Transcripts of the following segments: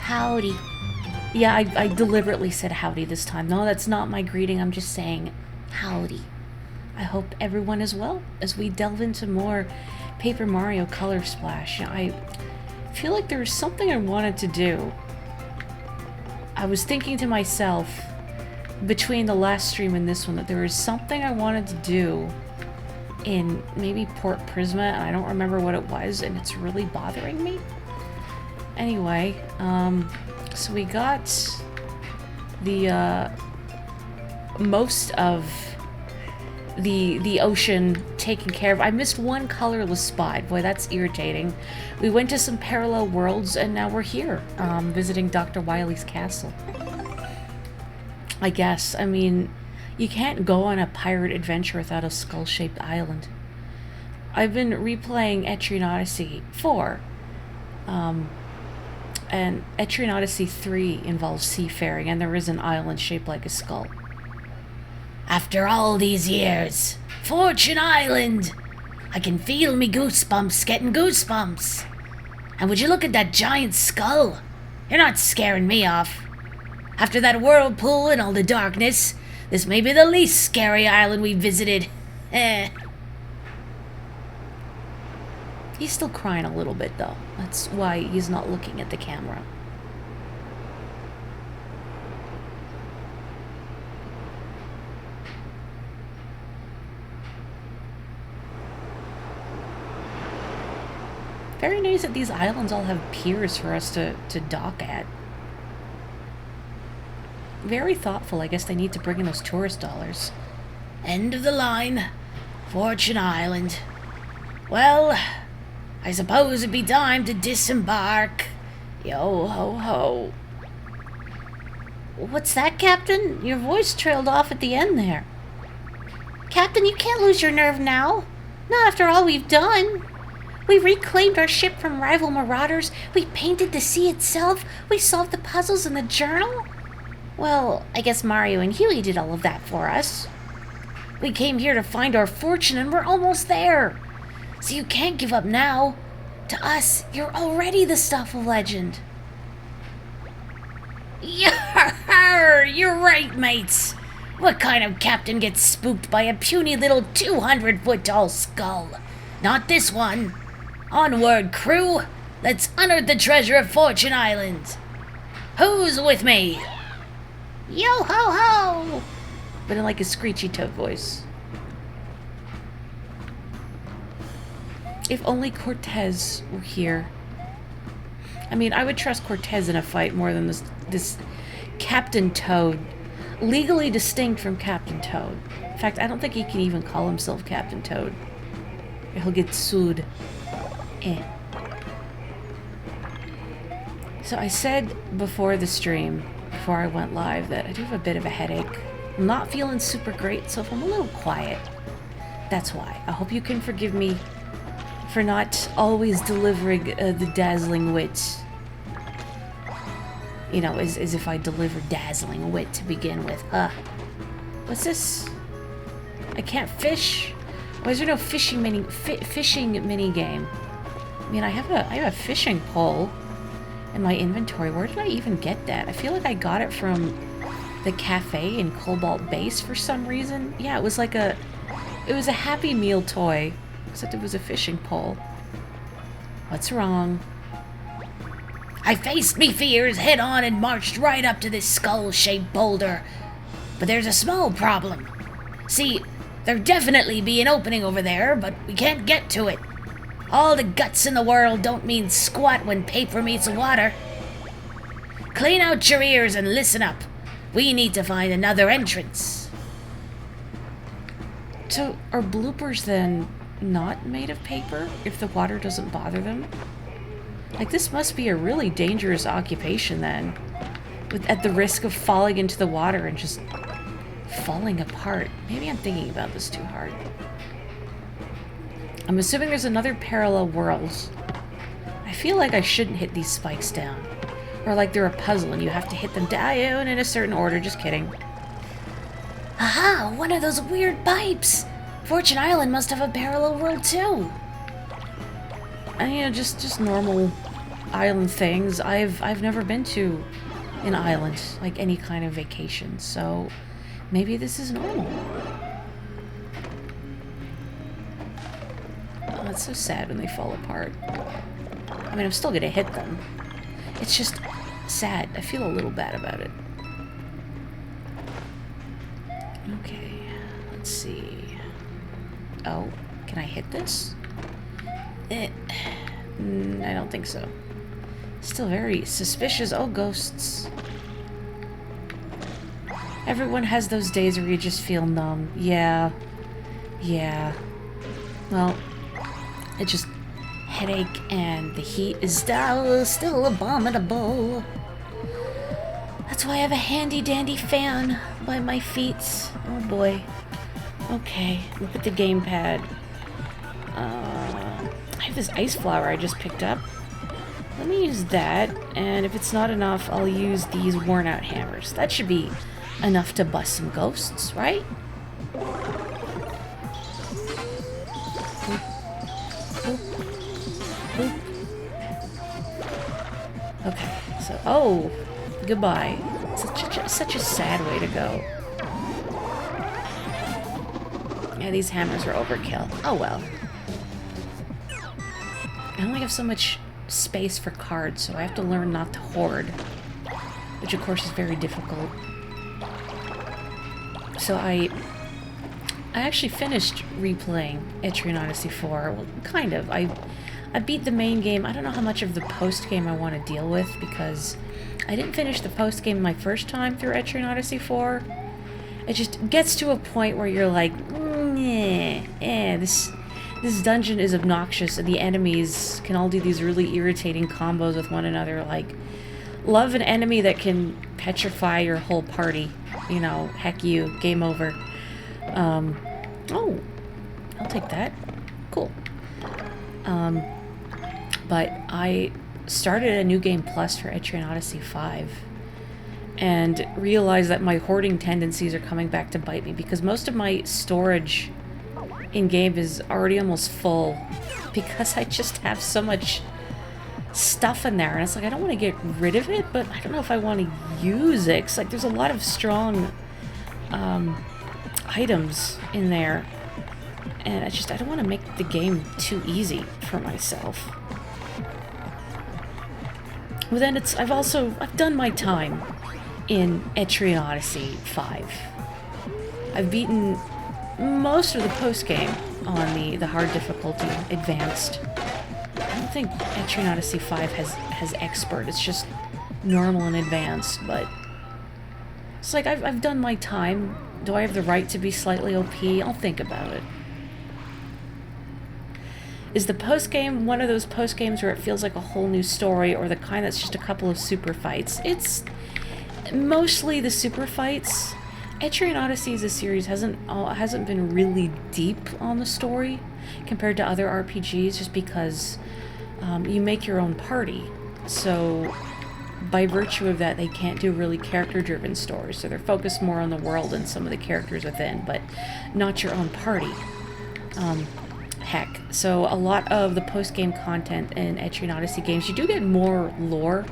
Howdy. Yeah, I deliberately said howdy this time. No, that's not my greeting. I'm just saying howdy. I hope everyone is well as we delve into more Paper Mario Color Splash. I feel like there was something I wanted to do. I was thinking to myself between the last stream and this one that there was something I wanted to do in maybe Port Prisma, and I don't remember what it was, and it's really bothering me. Anyway, so we got the most of the ocean taken care of. I missed one colorless spot. Boy, that's irritating. We went to some parallel worlds, and now we're here, visiting Dr. Wily's castle. I guess. I mean, you can't go on a pirate adventure without a skull-shaped island. I've been replaying Etrian Odyssey 4, and Etrian Odyssey 3 involves seafaring, and there is an island shaped like a skull. After all these years, Fortune Island! I can feel me goosebumps getting goosebumps. And would you look at that giant skull? You're not scaring me off. After that whirlpool and all the darkness, this may be the least scary island we visited. He's still crying a little bit, though. That's why he's not looking at the camera. Very nice that these islands all have piers for us to dock at. Very thoughtful. I guess they need to bring in those tourist dollars. End of the line. Fortune Island. Well, I suppose it'd be time to disembark. Yo ho ho. What's that, Captain? Your voice trailed off at the end there. Captain, you can't lose your nerve now. Not after all we've done. We reclaimed our ship from rival marauders. We painted the sea itself. We solved the puzzles in the journal. Well, I guess Mario and Huey did all of that for us. We came here to find our fortune, and we're almost there. So you can't give up now. To us, you're already the stuff of legend. Yarr! You're right, mates. What kind of captain gets spooked by a puny little 200-foot-tall skull? Not this one. Onward, crew. Let's unearth the treasure of Fortune Island. Who's with me? Yo ho ho! But in like a screechy toad voice. If only Cortez were here. I mean, I would trust Cortez in a fight more than this Captain Toad. Legally distinct from Captain Toad. In fact, I don't think he can even call himself Captain Toad. He'll get sued. So I said before the stream, before I went live, that I do have a bit of a headache. I'm not feeling super great, so if I'm a little quiet, that's why. I hope you can forgive me for not always delivering the dazzling wit. You know, as if I delivered dazzling wit to begin with. What's this? I can't fish? Why is there no fishing mini game? I mean, I have a fishing pole in my inventory. Where did I even get that? I feel like I got it from the cafe in Cobalt Base for some reason. Yeah, it was a Happy Meal toy, except it was a fishing pole. What's wrong? I faced me fears head on and marched right up to this skull-shaped boulder. But there's a small problem. See, there'd definitely be an opening over there, but we can't get to it. All the guts in the world don't mean squat when paper meets water. Clean out your ears and listen up. We need to find another entrance. So, are bloopers then not made of paper if the water doesn't bother them? Like, this must be a really dangerous occupation then, at the risk of falling into the water and just falling apart. Maybe I'm thinking about this too hard. I'm assuming there's another parallel world. I feel like I shouldn't hit these spikes down. Or like they're a puzzle and you have to hit them down in a certain order. Just kidding. Aha! One of those weird pipes! Fortune Island must have a parallel world too. And, you know, just normal island things. I've never been to an island, like any kind of vacation, so maybe this is normal. Oh, it's so sad when they fall apart. I mean, I'm still gonna hit them. It's just sad. I feel a little bad about it. Okay, let's see. Oh, can I hit this? I don't think so. Still very suspicious. Oh, ghosts. Everyone has those days where you just feel numb. Yeah. Yeah. Well, it just... headache and the heat is still abominable. That's why I have a handy-dandy fan by my feet. Oh boy. Okay, look at the gamepad. I have this ice flower I just picked up. Let me use that, and if it's not enough, I'll use these worn-out hammers. That should be enough to bust some ghosts, right? Okay, so, oh, goodbye. Such a sad way to go. Yeah, these hammers are overkill. Oh well. I only have so much space for cards, so I have to learn not to hoard. Which, of course, is very difficult. So I actually finished replaying Etrian Odyssey 4. Well, kind of. I beat the main game. I don't know how much of the post-game I want to deal with, because I didn't finish the post-game my first time through Etrian Odyssey 4. It just gets to a point where you're like, this dungeon is obnoxious, and the enemies can all do these really irritating combos with one another. Like, love an enemy that can petrify your whole party. You know, heck you, game over. Oh, I'll take that. Cool. But I started a New Game Plus for Etrian Odyssey 5 and realized that my hoarding tendencies are coming back to bite me, because most of my storage in-game is already almost full because I just have so much stuff in there, and it's like I don't want to get rid of it, but I don't know if I want to use it. 'Cause, like, there's a lot of strong items in there, and I don't want to make the game too easy for myself. Well, then I've done my time in Etrian Odyssey 5. I've beaten most of the post-game on the hard difficulty, advanced. I don't think Etrian Odyssey 5 has expert. It's just normal and advanced, but it's like I've done my time. Do I have the right to be slightly OP? I'll think about it. Is the post-game one of those post-games where it feels like a whole new story, or the kind that's just a couple of super fights? It's mostly the super fights. Etrian Odyssey as a series hasn't been really deep on the story compared to other RPGs, just because you make your own party. So by virtue of that, they can't do really character-driven stories. So they're focused more on the world and some of the characters within, but not your own party. Heck, so a lot of the post-game content in Etrian Odyssey games, you do get more lore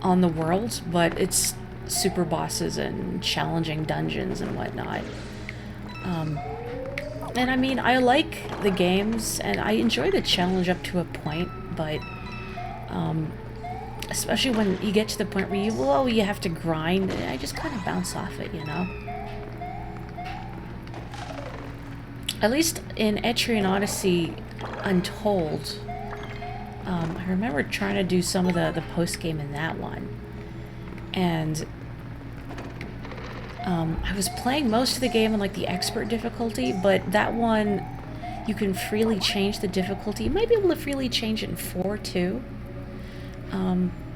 on the world, but it's super bosses and challenging dungeons and whatnot. And I mean, I like the games, and I enjoy the challenge up to a point, but especially when you get to the point where you have to grind, I just kind of bounce off it, you know? At least in Etrian Odyssey Untold, I remember trying to do some of the post-game in that one. And I was playing most of the game on, like, the expert difficulty, but that one, you can freely change the difficulty. You might be able to freely change it in 4, too.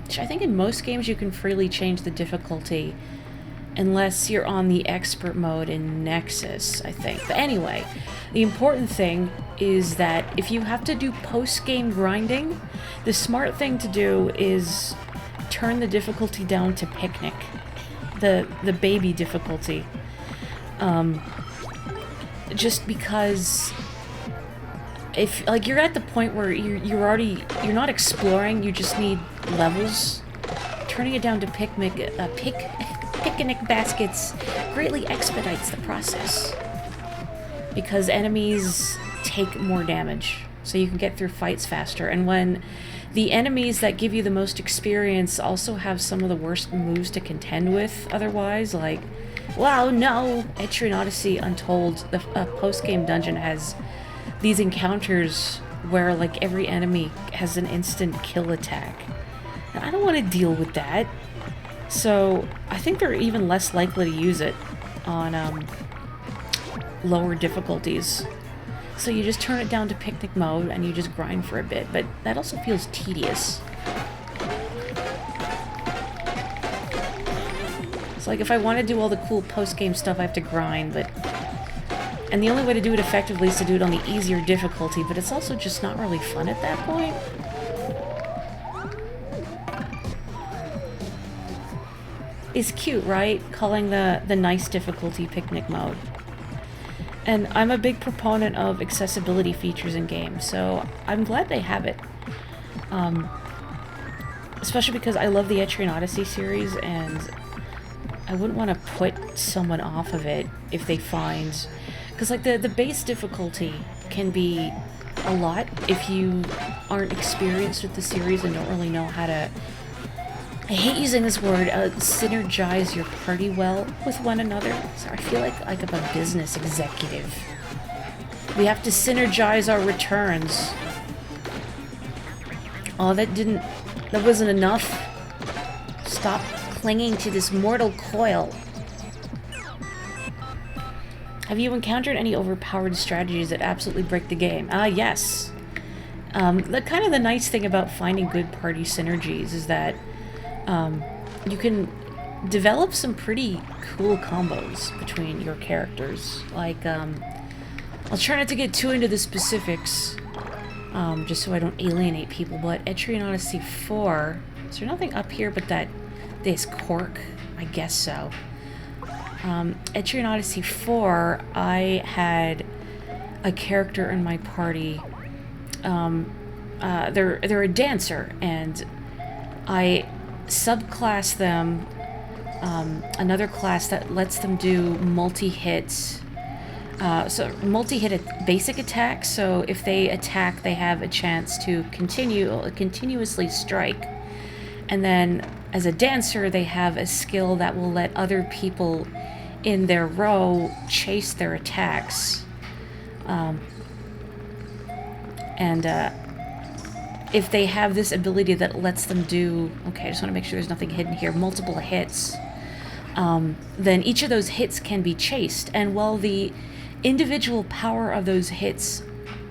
Which I think in most games you can freely change the difficulty unless you're on the expert mode in Nexus, I think. But anyway, the important thing is that if you have to do post-game grinding, the smart thing to do is turn the difficulty down to Picnic, the baby difficulty. Just because if like you're at the point where you're not exploring, you just need levels. Turning it down to picnic baskets greatly expedites the process because enemies take more damage, so you can get through fights faster. And when the enemies that give you the most experience also have some of the worst moves to contend with otherwise, like, wow, no, Etrian Odyssey Untold, the post-game dungeon has these encounters where, like, every enemy has an instant kill attack. And I don't want to deal with that. So, I think they're even less likely to use it on, lower difficulties. So you just turn it down to picnic mode and you just grind for a bit, but that also feels tedious. So like if I want to do all the cool post-game stuff, I have to grind, but... And the only way to do it effectively is to do it on the easier difficulty, but it's also just not really fun at that point. It's cute, right? Calling the nice difficulty picnic mode. And I'm a big proponent of accessibility features in games, so I'm glad they have it. Especially because I love the Etrian Odyssey series, and I wouldn't want to put someone off of it if they find... Because, like, the base difficulty can be a lot if you aren't experienced with the series and don't really know how to... I hate using this word, synergize your party well with one another. So I feel like I'm a business executive. We have to synergize our returns. Oh, that wasn't enough. Stop clinging to this mortal coil. Have you encountered any overpowered strategies that absolutely break the game? Yes. The nice thing about finding good party synergies is that you can develop some pretty cool combos between your characters. Like, I'll try not to get too into the specifics, just so I don't alienate people, but Etrian Odyssey 4, is there nothing up here but this cork? I guess so. Etrian Odyssey 4, I had a character in my party, they're a dancer, and I subclass them another class that lets them do multi-hit basic attacks. So if they attack, they have a chance to continuously strike. And then as a dancer, they have a skill that will let other people in their row chase their attacks. If they have this ability that lets them do... Okay, I just want to make sure there's nothing hidden here. Multiple hits. Then each of those hits can be chased. And while the individual power of those hits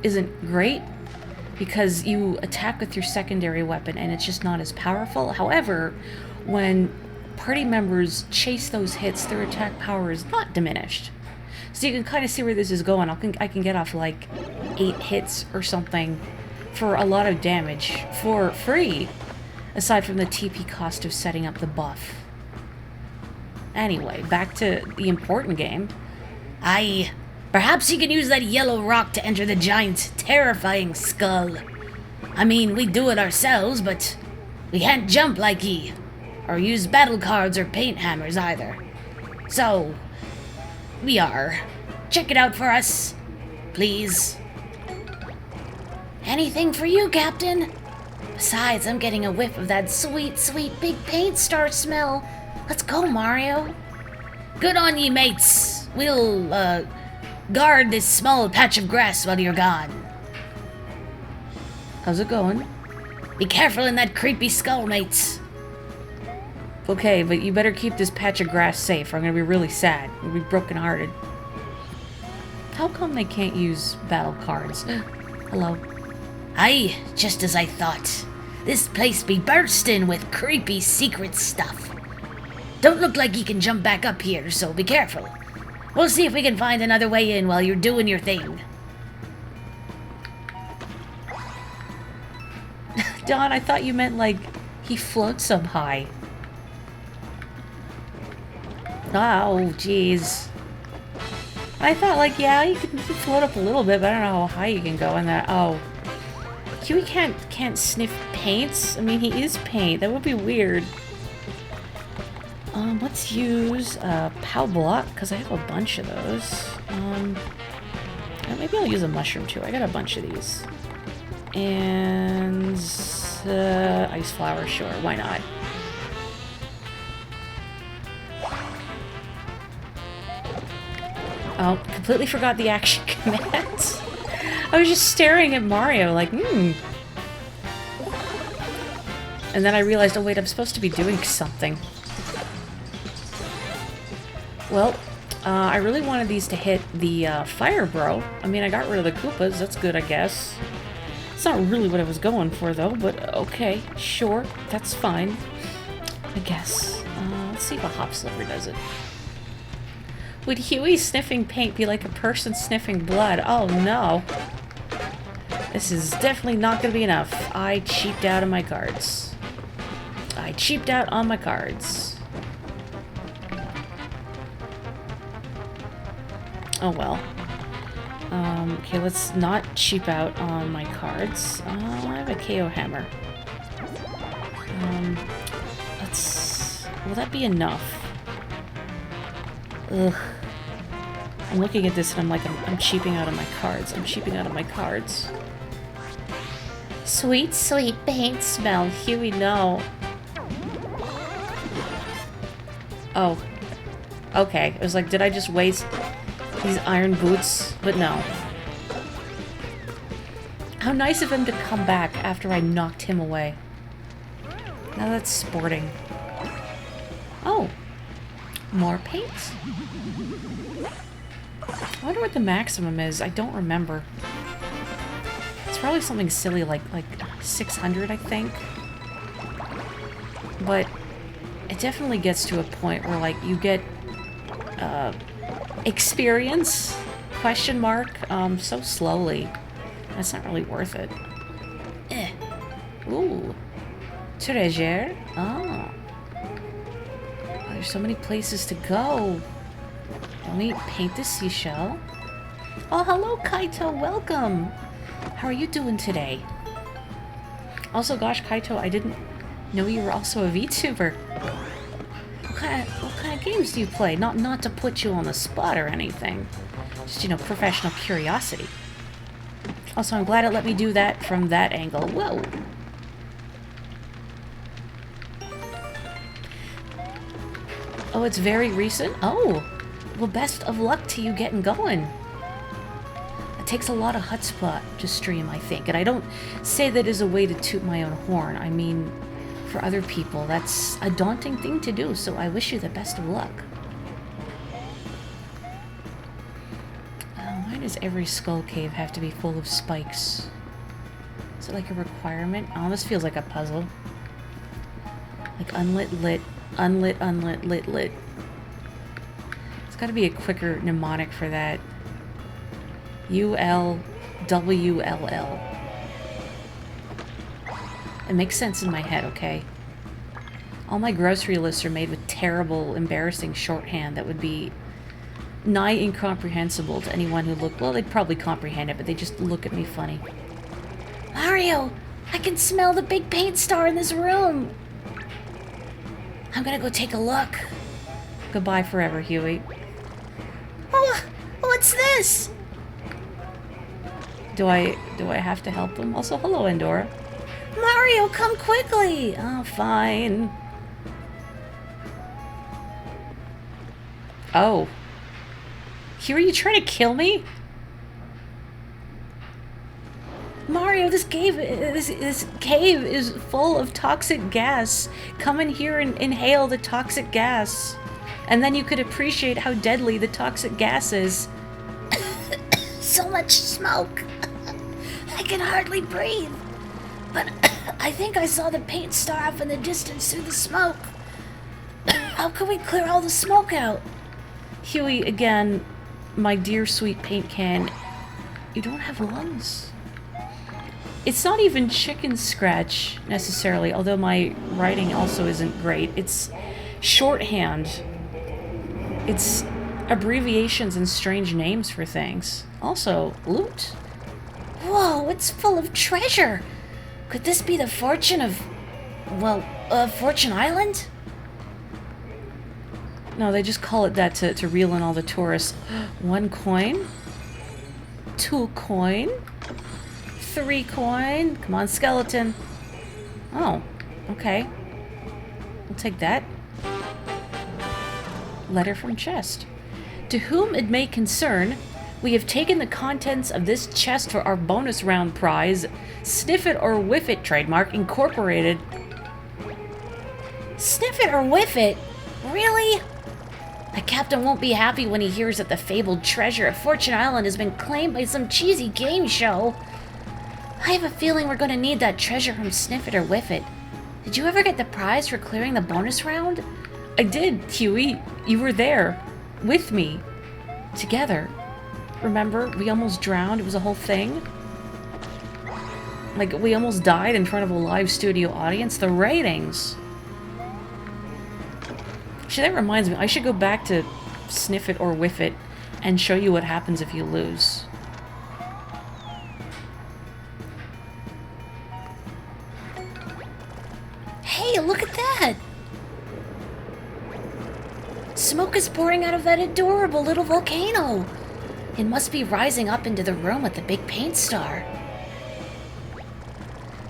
isn't great, because you attack with your secondary weapon and it's just not as powerful. However, when party members chase those hits, their attack power is not diminished. So you can kind of see where this is going. I can get off like 8 hits or something for a lot of damage for free, aside from the TP cost of setting up the buff. Anyway, back to the important game. Aye, perhaps you can use that yellow rock to enter the giant's terrifying skull. I mean, we do it ourselves, but we can't jump like ye, or use battle cards or paint hammers either. So, check it out for us, please. Anything for you, Captain. Besides, I'm getting a whiff of that sweet, sweet big paint star smell. Let's go, Mario. Good on ye, mates. We'll, guard this small patch of grass while you're gone. How's it going? Be careful in that creepy skull, mates. Okay, but you better keep this patch of grass safe or I'm gonna be really sad. I'm gonna be brokenhearted. How come they can't use battle cards? Hello. Aye, just as I thought. This place be bursting with creepy secret stuff. Don't look like you can jump back up here, so be careful. We'll see if we can find another way in while you're doing your thing. Don, I thought you meant like he floats up high. Oh, jeez. I thought, like, yeah, you can float up a little bit, but I don't know how high you can go in that. Oh. Huey can't sniff paints? I mean, he is paint. That would be weird. Let's use POW block, because I have a bunch of those. Maybe I'll use a mushroom, too. I got a bunch of these. And ice flower, sure, why not? Oh, completely forgot the action commands. I was just staring at Mario like, And then I realized, oh wait, I'm supposed to be doing something. Well, I really wanted these to hit the fire bro. I mean, I got rid of the Koopas. That's good, I guess. It's not really what I was going for, though, but okay, sure. That's fine, I guess. Let's see if a hop sliver does it. Would Huey sniffing paint be like a person sniffing blood? Oh, no. This is definitely not going to be enough. I cheaped out on my cards. I cheaped out on my cards. Oh, well. Okay, let's not cheap out on my cards. I have a KO hammer. Will that be enough? Ugh. I'm looking at this and I'm like, I'm cheaping out on my cards. I'm cheaping out on my cards. Sweet, sweet paint smell. Huey, no. Oh. Okay. It was like, did I just waste these iron boots? But no. How nice of him to come back after I knocked him away. Now that's sporting. Oh. More paint? I wonder what the maximum is. I don't remember. It's probably something silly like 600, I think. But it definitely gets to a point where, like, you get experience, question mark, so slowly. That's not really worth it. Ooh. Treasure. Oh. There's so many places to go. Let me paint the seashell. Oh, hello, Kaito. Welcome. How are you doing today? Also, gosh, Kaito, I didn't know you were also a VTuber. What kind of games do you play? Not to put you on the spot or anything. Just, you know, professional curiosity. Also, I'm glad it let me do that from that angle. Whoa. Oh, it's very recent? Oh. Well, best of luck to you getting going. It takes a lot of chutzpah to stream, I think. And I don't say that as a way to toot my own horn. I mean, for other people, that's a daunting thing to do, so I wish you the best of luck. Why does every skull cave have to be full of spikes? Is it like a requirement? Oh, this feels like a puzzle. Like unlit, lit, unlit, unlit, lit, lit. It's got to be a quicker mnemonic for that. U-L-W-L-L. It makes sense in my head, okay? All my grocery lists are made with terrible, embarrassing shorthand that would be nigh incomprehensible to anyone who looked... Well, they'd probably comprehend it, but they just look at me funny. Mario! I can smell the big paint star in this room! I'm gonna go take a look. Goodbye forever, Huey. Oh, what's this? Do I have to help them? Also, hello, Endora. Mario, come quickly! Oh, fine. Oh. Here, are you trying to kill me? Mario, this cave is full of toxic gas. Come in here and inhale the toxic gas. And then you could appreciate how deadly the toxic gas is. So much smoke. I can hardly breathe. But I think I saw the paint star off in the distance through the smoke. How can we clear all the smoke out? Huey, again, my dear sweet paint can, you don't have lungs. It's not even chicken scratch, necessarily, although my writing also isn't great. It's shorthand. It's abbreviations and strange names for things. Also, loot. Whoa, it's full of treasure. Could this be the fortune of, well, Fortune Island? No, they just call it that to reel in all the tourists. 1 coin. 2 coin. 3 coin. Come on, skeleton. Oh, okay. We'll take that. Letter from chest. To whom it may concern, we have taken the contents of this chest for our bonus round prize. Sniff it or whiff it trademark incorporated. Sniff it or whiff it? Really? The captain won't be happy when he hears that the fabled treasure of Fortune Island has been claimed by some cheesy game show. I have a feeling we're going to need that treasure from Sniff It or Whiff It. Did you ever get the prize for clearing the bonus round? I did, Huey. You were there. With me. Together. Remember? We almost drowned. It was a whole thing. Like, we almost died in front of a live studio audience. The ratings. Actually, that reminds me. I should go back to Sniff It or Whiff It and show you what happens if you lose. Hey, look at that! Smoke is pouring out of that adorable little volcano. It must be rising up into the room with the big paint star.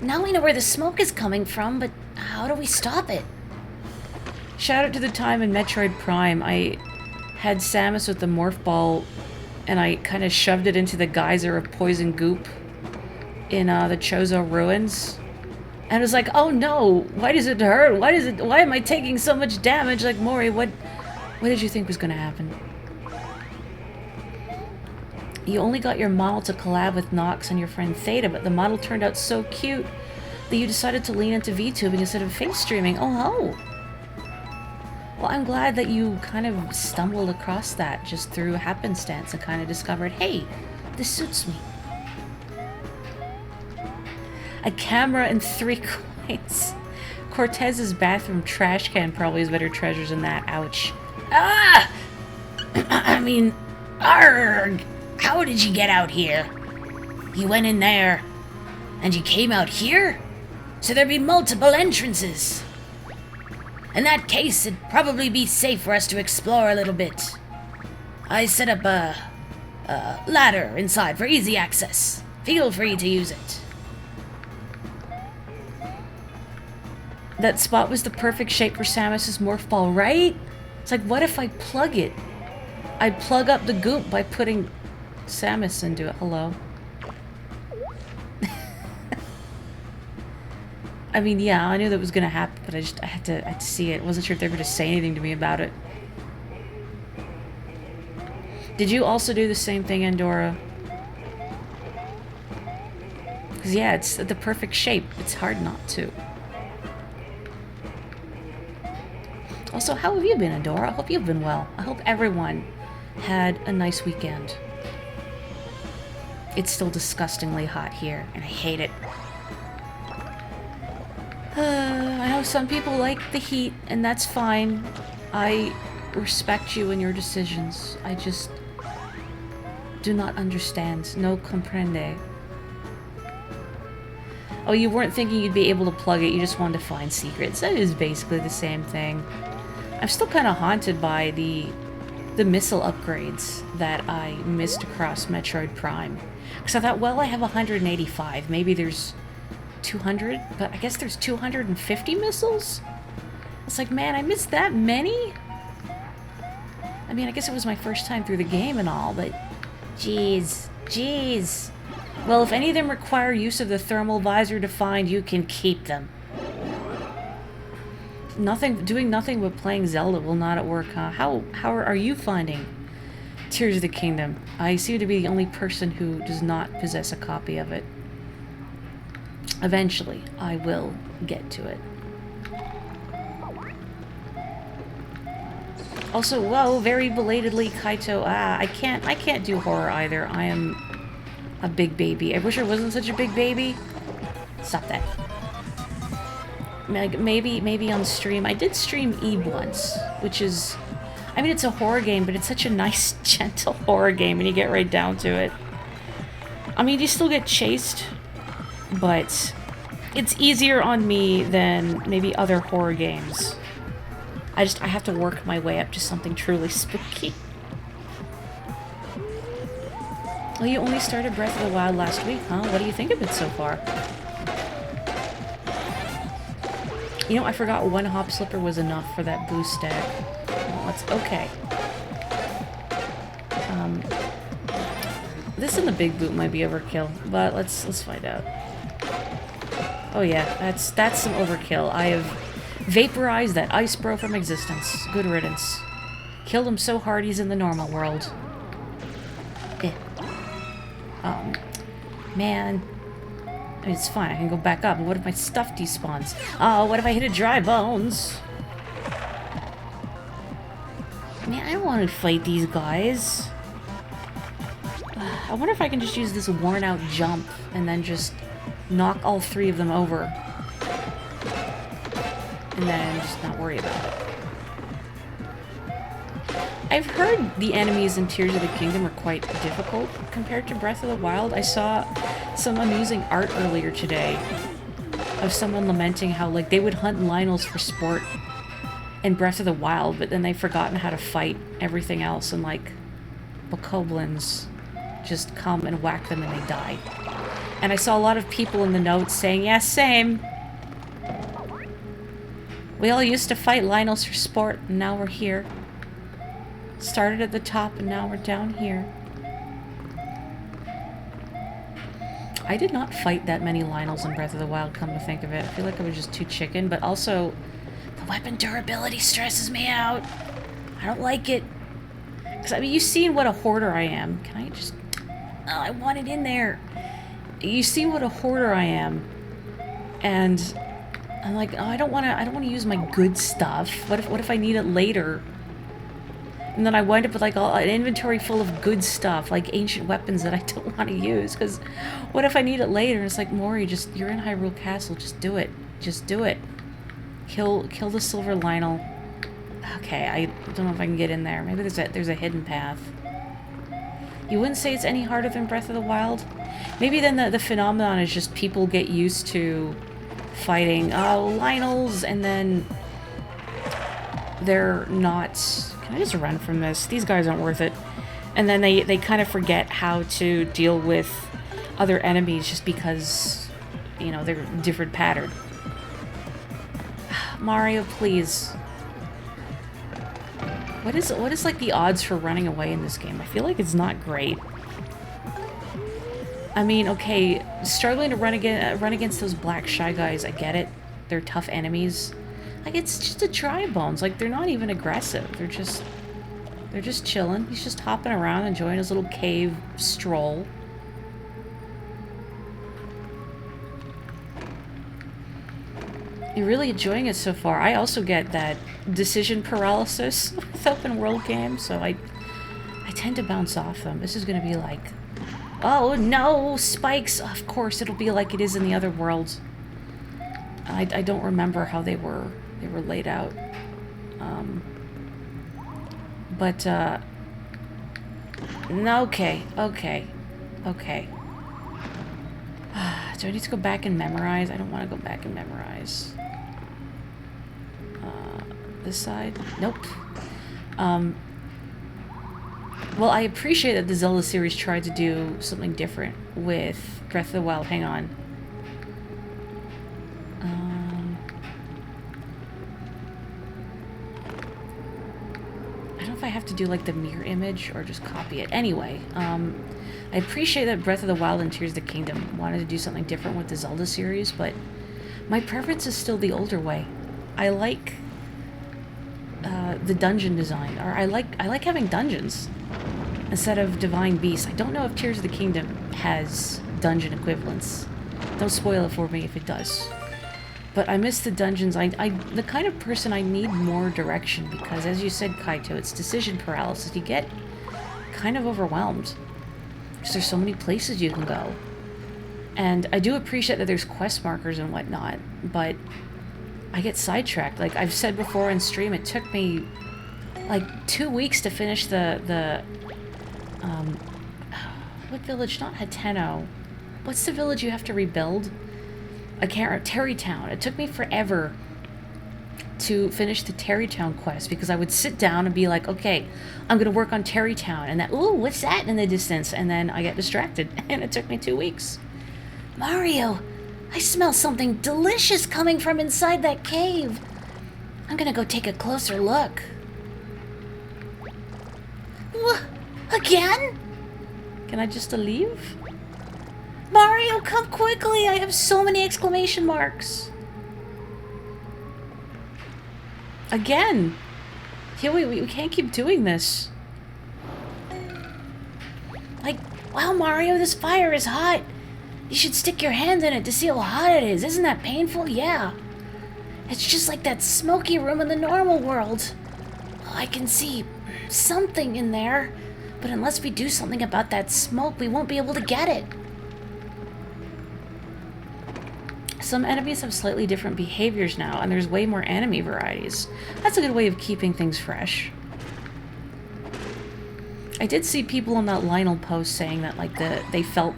Now we know where the smoke is coming from, but how do we stop it? Shout out to the time in Metroid Prime. I had Samus with the morph ball, and I kind of shoved it into the geyser of poison goop in the Chozo ruins. And it was like, oh no, why does it hurt? Why am I taking so much damage? Like, Morri, what did you think was gonna happen? You only got your model to collab with Nox and your friend Theta, but the model turned out so cute that you decided to lean into VTubing instead of face streaming. Oh ho! Well, I'm glad that you kind of stumbled across that just through happenstance and kind of discovered, hey, this suits me. A camera and 3 coins. Cortez's bathroom trash can probably has better treasures than that. Ouch. Ah! I mean, arg! How did you get out here? You went in there, and you came out here? So there'd be multiple entrances. In that case, it'd probably be safe for us to explore a little bit. I set up a ladder inside for easy access. Feel free to use it. That spot was the perfect shape for Samus's morph ball, right? It's like, what if I plug it? I plug up the goop by putting Samus into it. Hello. I mean, yeah, I knew that was gonna happen, but I had to see it. I wasn't sure if they were gonna say anything to me about it. Did you also do the same thing, Andorra? Because, yeah, it's the perfect shape. It's hard not to. Also, how have you been, Andorra? I hope you've been well. I hope everyone had a nice weekend. It's still disgustingly hot here, and I hate it. I know some people like the heat, and that's fine. I respect you and your decisions. I just do not understand. No comprende. Oh, you weren't thinking you'd be able to plug it, you just wanted to find secrets. That is basically the same thing. I'm still kind of haunted by the missile upgrades that I missed across Metroid Prime. Because I thought, well, I have 185. Maybe there's 200, but I guess there's 250 missiles? It's like, man, I missed that many? I mean, I guess it was my first time through the game and all, but jeez. Well, if any of them require use of the thermal visor to find, you can keep them. Doing nothing but playing Zelda will not work, huh? How are you finding Tears of the Kingdom? I seem to be the only person who does not possess a copy of it. Eventually, I will get to it. Also, whoa, very belatedly, Kaito. I can't do horror either. I am a big baby. I wish I wasn't such a big baby. Stop that. Maybe on stream. I did stream Eve once, which is... I mean, it's a horror game, but it's such a nice, gentle horror game when you get right down to it. I mean, you still get chased, but it's easier on me than maybe other horror games. I have to work my way up to something truly spooky. Well, you only started Breath of the Wild last week, huh? What do you think of it so far? You know, I forgot one hop slipper was enough for that boost stack. Well, that's okay. This and the big boot might be overkill, but let's find out. Oh yeah, that's some overkill. I have vaporized that ice bro from existence. Good riddance. Killed him so hard he's in the normal world. Eh. Man. I mean, it's fine, I can go back up. But what if my stuff despawns? Oh, what if I hit a dry bones? Man, I don't want to fight these guys. I wonder if I can just use this worn out jump and then just knock all three of them over. And then just not worry about it. I've heard the enemies in Tears of the Kingdom are quite difficult compared to Breath of the Wild. I saw some amusing art earlier today of someone lamenting how, like, they would hunt Lynels for sport in Breath of the Wild, but then they've forgotten how to fight everything else, and, like, bokoblins just come and whack them and they die. And I saw a lot of people in the notes saying, yeah, same. We all used to fight Lynels for sport, and now we're here. Started at the top, and now we're down here. I did not fight that many Lynels in Breath of the Wild, come to think of it. I feel like I was just too chicken, but also the weapon durability stresses me out. I don't like it. Because, I mean, you've seen what a hoarder I am. Can I just... Oh, I want it in there. You've seen what a hoarder I am. And I'm like, oh, I don't want to use my good stuff. What if I need it later? And then I wind up with, like, an inventory full of good stuff, like ancient weapons that I don't want to use, because what if I need it later? And it's like, Morri, just, you're in Hyrule Castle, just do it. Just do it. Kill the silver Lynel. Okay, I don't know if I can get in there. Maybe there's a hidden path. You wouldn't say it's any harder than Breath of the Wild? Maybe then the phenomenon is just people get used to fighting, Lynels, and then they're not... Can I just run from this? These guys aren't worth it. And then they kind of forget how to deal with other enemies just because, you know, they're different pattern. Mario, please. What is like the odds for running away in this game? I feel like it's not great. I mean, okay, struggling to run against those black shy guys, I get it. They're tough enemies. Like, it's just a dry bones. Like, they're not even aggressive. They're just chilling. He's just hopping around, enjoying his little cave stroll. You're really enjoying it so far. I also get that decision paralysis with open world games, so I tend to bounce off them. This is gonna be like, oh no, spikes! Of course, it'll be like it is in the other worlds. I don't remember how they were laid out. No, okay. Do I need to go back and memorize? I don't want to go back and memorize. This side? Nope. Well, I appreciate that the Zelda series tried to do something different with Breath of the Wild. Hang on. I don't know if I have to do like the mirror image or just copy it. Anyway, I appreciate that Breath of the Wild and Tears of the Kingdom wanted to do something different with the Zelda series, but my preference is still the older way. I like the dungeon design, or I like having dungeons instead of divine beasts. I don't know if Tears of the Kingdom has dungeon equivalents. Don't spoil it for me if it does. But I miss the dungeons. I'm the kind of person I need more direction because, as you said, Kaito, it's decision paralysis. You get kind of overwhelmed because there's so many places you can go. And I do appreciate that there's quest markers and whatnot, but I get sidetracked. Like I've said before on stream, it took me like 2 weeks to finish um, what village? Not Hateno. What's the village you have to rebuild? I can't. Terrytown. It took me forever to finish the Terrytown quest because I would sit down and be like, okay, I'm gonna work on Terrytown, and then, ooh, what's that in the distance? And then I get distracted, and it took me 2 weeks. Mario, I smell something delicious coming from inside that cave. I'm gonna go take a closer look. What? Again? Can I just leave? Mario, come quickly! I have so many exclamation marks. Again! Yeah, we can't keep doing this. Like, wow, Mario, this fire is hot. You should stick your hand in it to see how hot it is. Isn't that painful? Yeah. It's just like that smoky room in the normal world. I can see something in there, but unless we do something about that smoke, we won't be able to get it. Some enemies have slightly different behaviors now, and there's way more enemy varieties. That's a good way of keeping things fresh. I did see people on that Lionel post saying that like they felt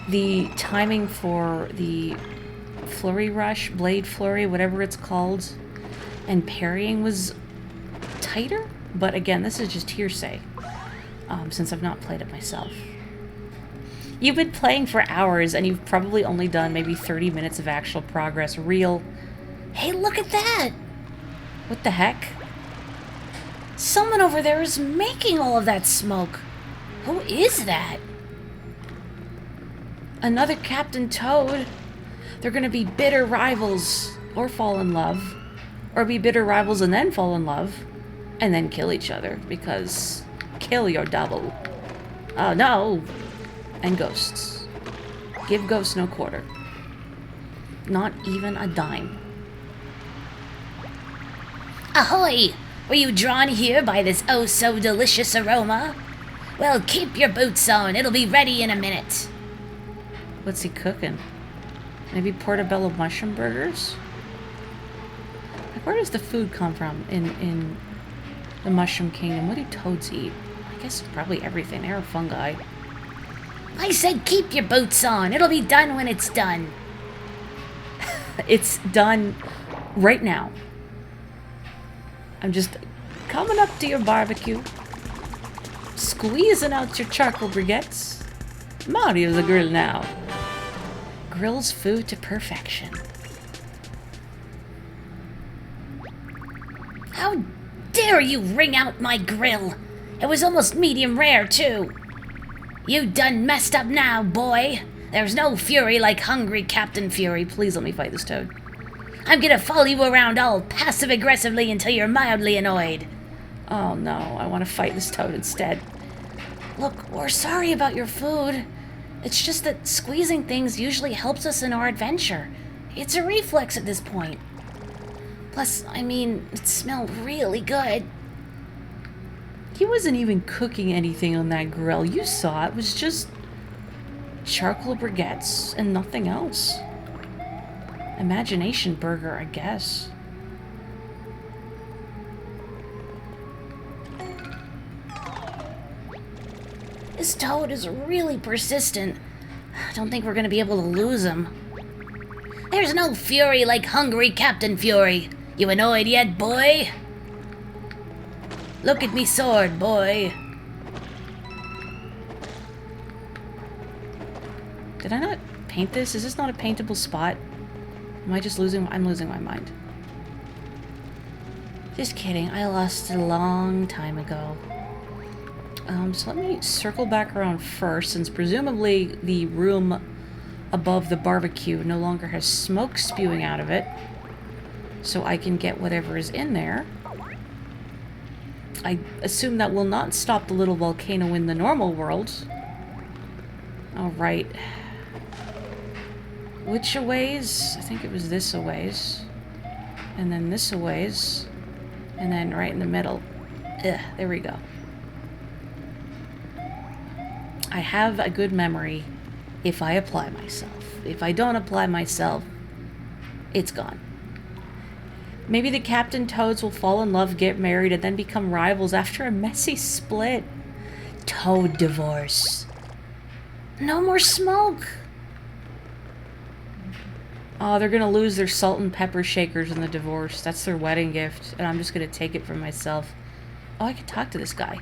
the timing for the flurry rush, blade flurry, whatever it's called, and parrying was tighter. But again, this is just hearsay, since I've not played it myself. You've been playing for hours, and you've probably only done maybe 30 minutes of actual progress. Real. Hey, look at that! What the heck? Someone over there is making all of that smoke. Who is that? Another Captain Toad. They're gonna be bitter rivals, or fall in love. Or be bitter rivals and then fall in love. And then kill each other, because kill your double. Oh no! And ghosts. Give ghosts no quarter. Not even a dime. Ahoy! Were you drawn here by this oh-so-delicious aroma? Well, keep your boots on. It'll be ready in a minute. What's he cooking? Maybe portobello mushroom burgers? Like, where does the food come from in the Mushroom Kingdom? What do toads eat? I guess probably everything. They're fungi. I said keep your boots on. It'll be done when it's done. It's done right now. I'm just coming up to your barbecue, squeezing out your charcoal briquettes. Mario's a grill now. Grills food to perfection. How dare you wring out my grill? It was almost medium rare, too. You done messed up now, boy. There's no fury like hungry Captain Fury. Please let me fight this toad. I'm gonna follow you around all passive-aggressively until you're mildly annoyed. Oh no, I want to fight this toad instead. Look, we're sorry about your food. It's just that squeezing things usually helps us in our adventure. It's a reflex at this point. Plus, I mean, it smelled really good. He wasn't even cooking anything on that grill. You saw it was just charcoal briquettes and nothing else. Imagination burger, I guess. This toad is really persistent. I don't think we're gonna be able to lose him. There's no fury like hungry Captain Fury. You annoyed yet, boy? Look at me sword, boy. Did I not paint this? Is this not a paintable spot? Am I just losing? I'm losing my mind. Just kidding. I lost it a long time ago. So let me circle back around first, since presumably the room above the barbecue no longer has smoke spewing out of it. So I can get whatever is in there. I assume that will not stop the little volcano in the normal world. Alright. Which a ways? I think it was this a ways. And then this a ways. And then right in the middle. Ugh, there we go. I have a good memory if I apply myself. If I don't apply myself, it's gone. Maybe the Captain Toads will fall in love, get married, and then become rivals after a messy split. Toad divorce. No more smoke. Oh, they're gonna lose their salt and pepper shakers in the divorce. That's their wedding gift, and I'm just gonna take it for myself. Oh, I could talk to this guy.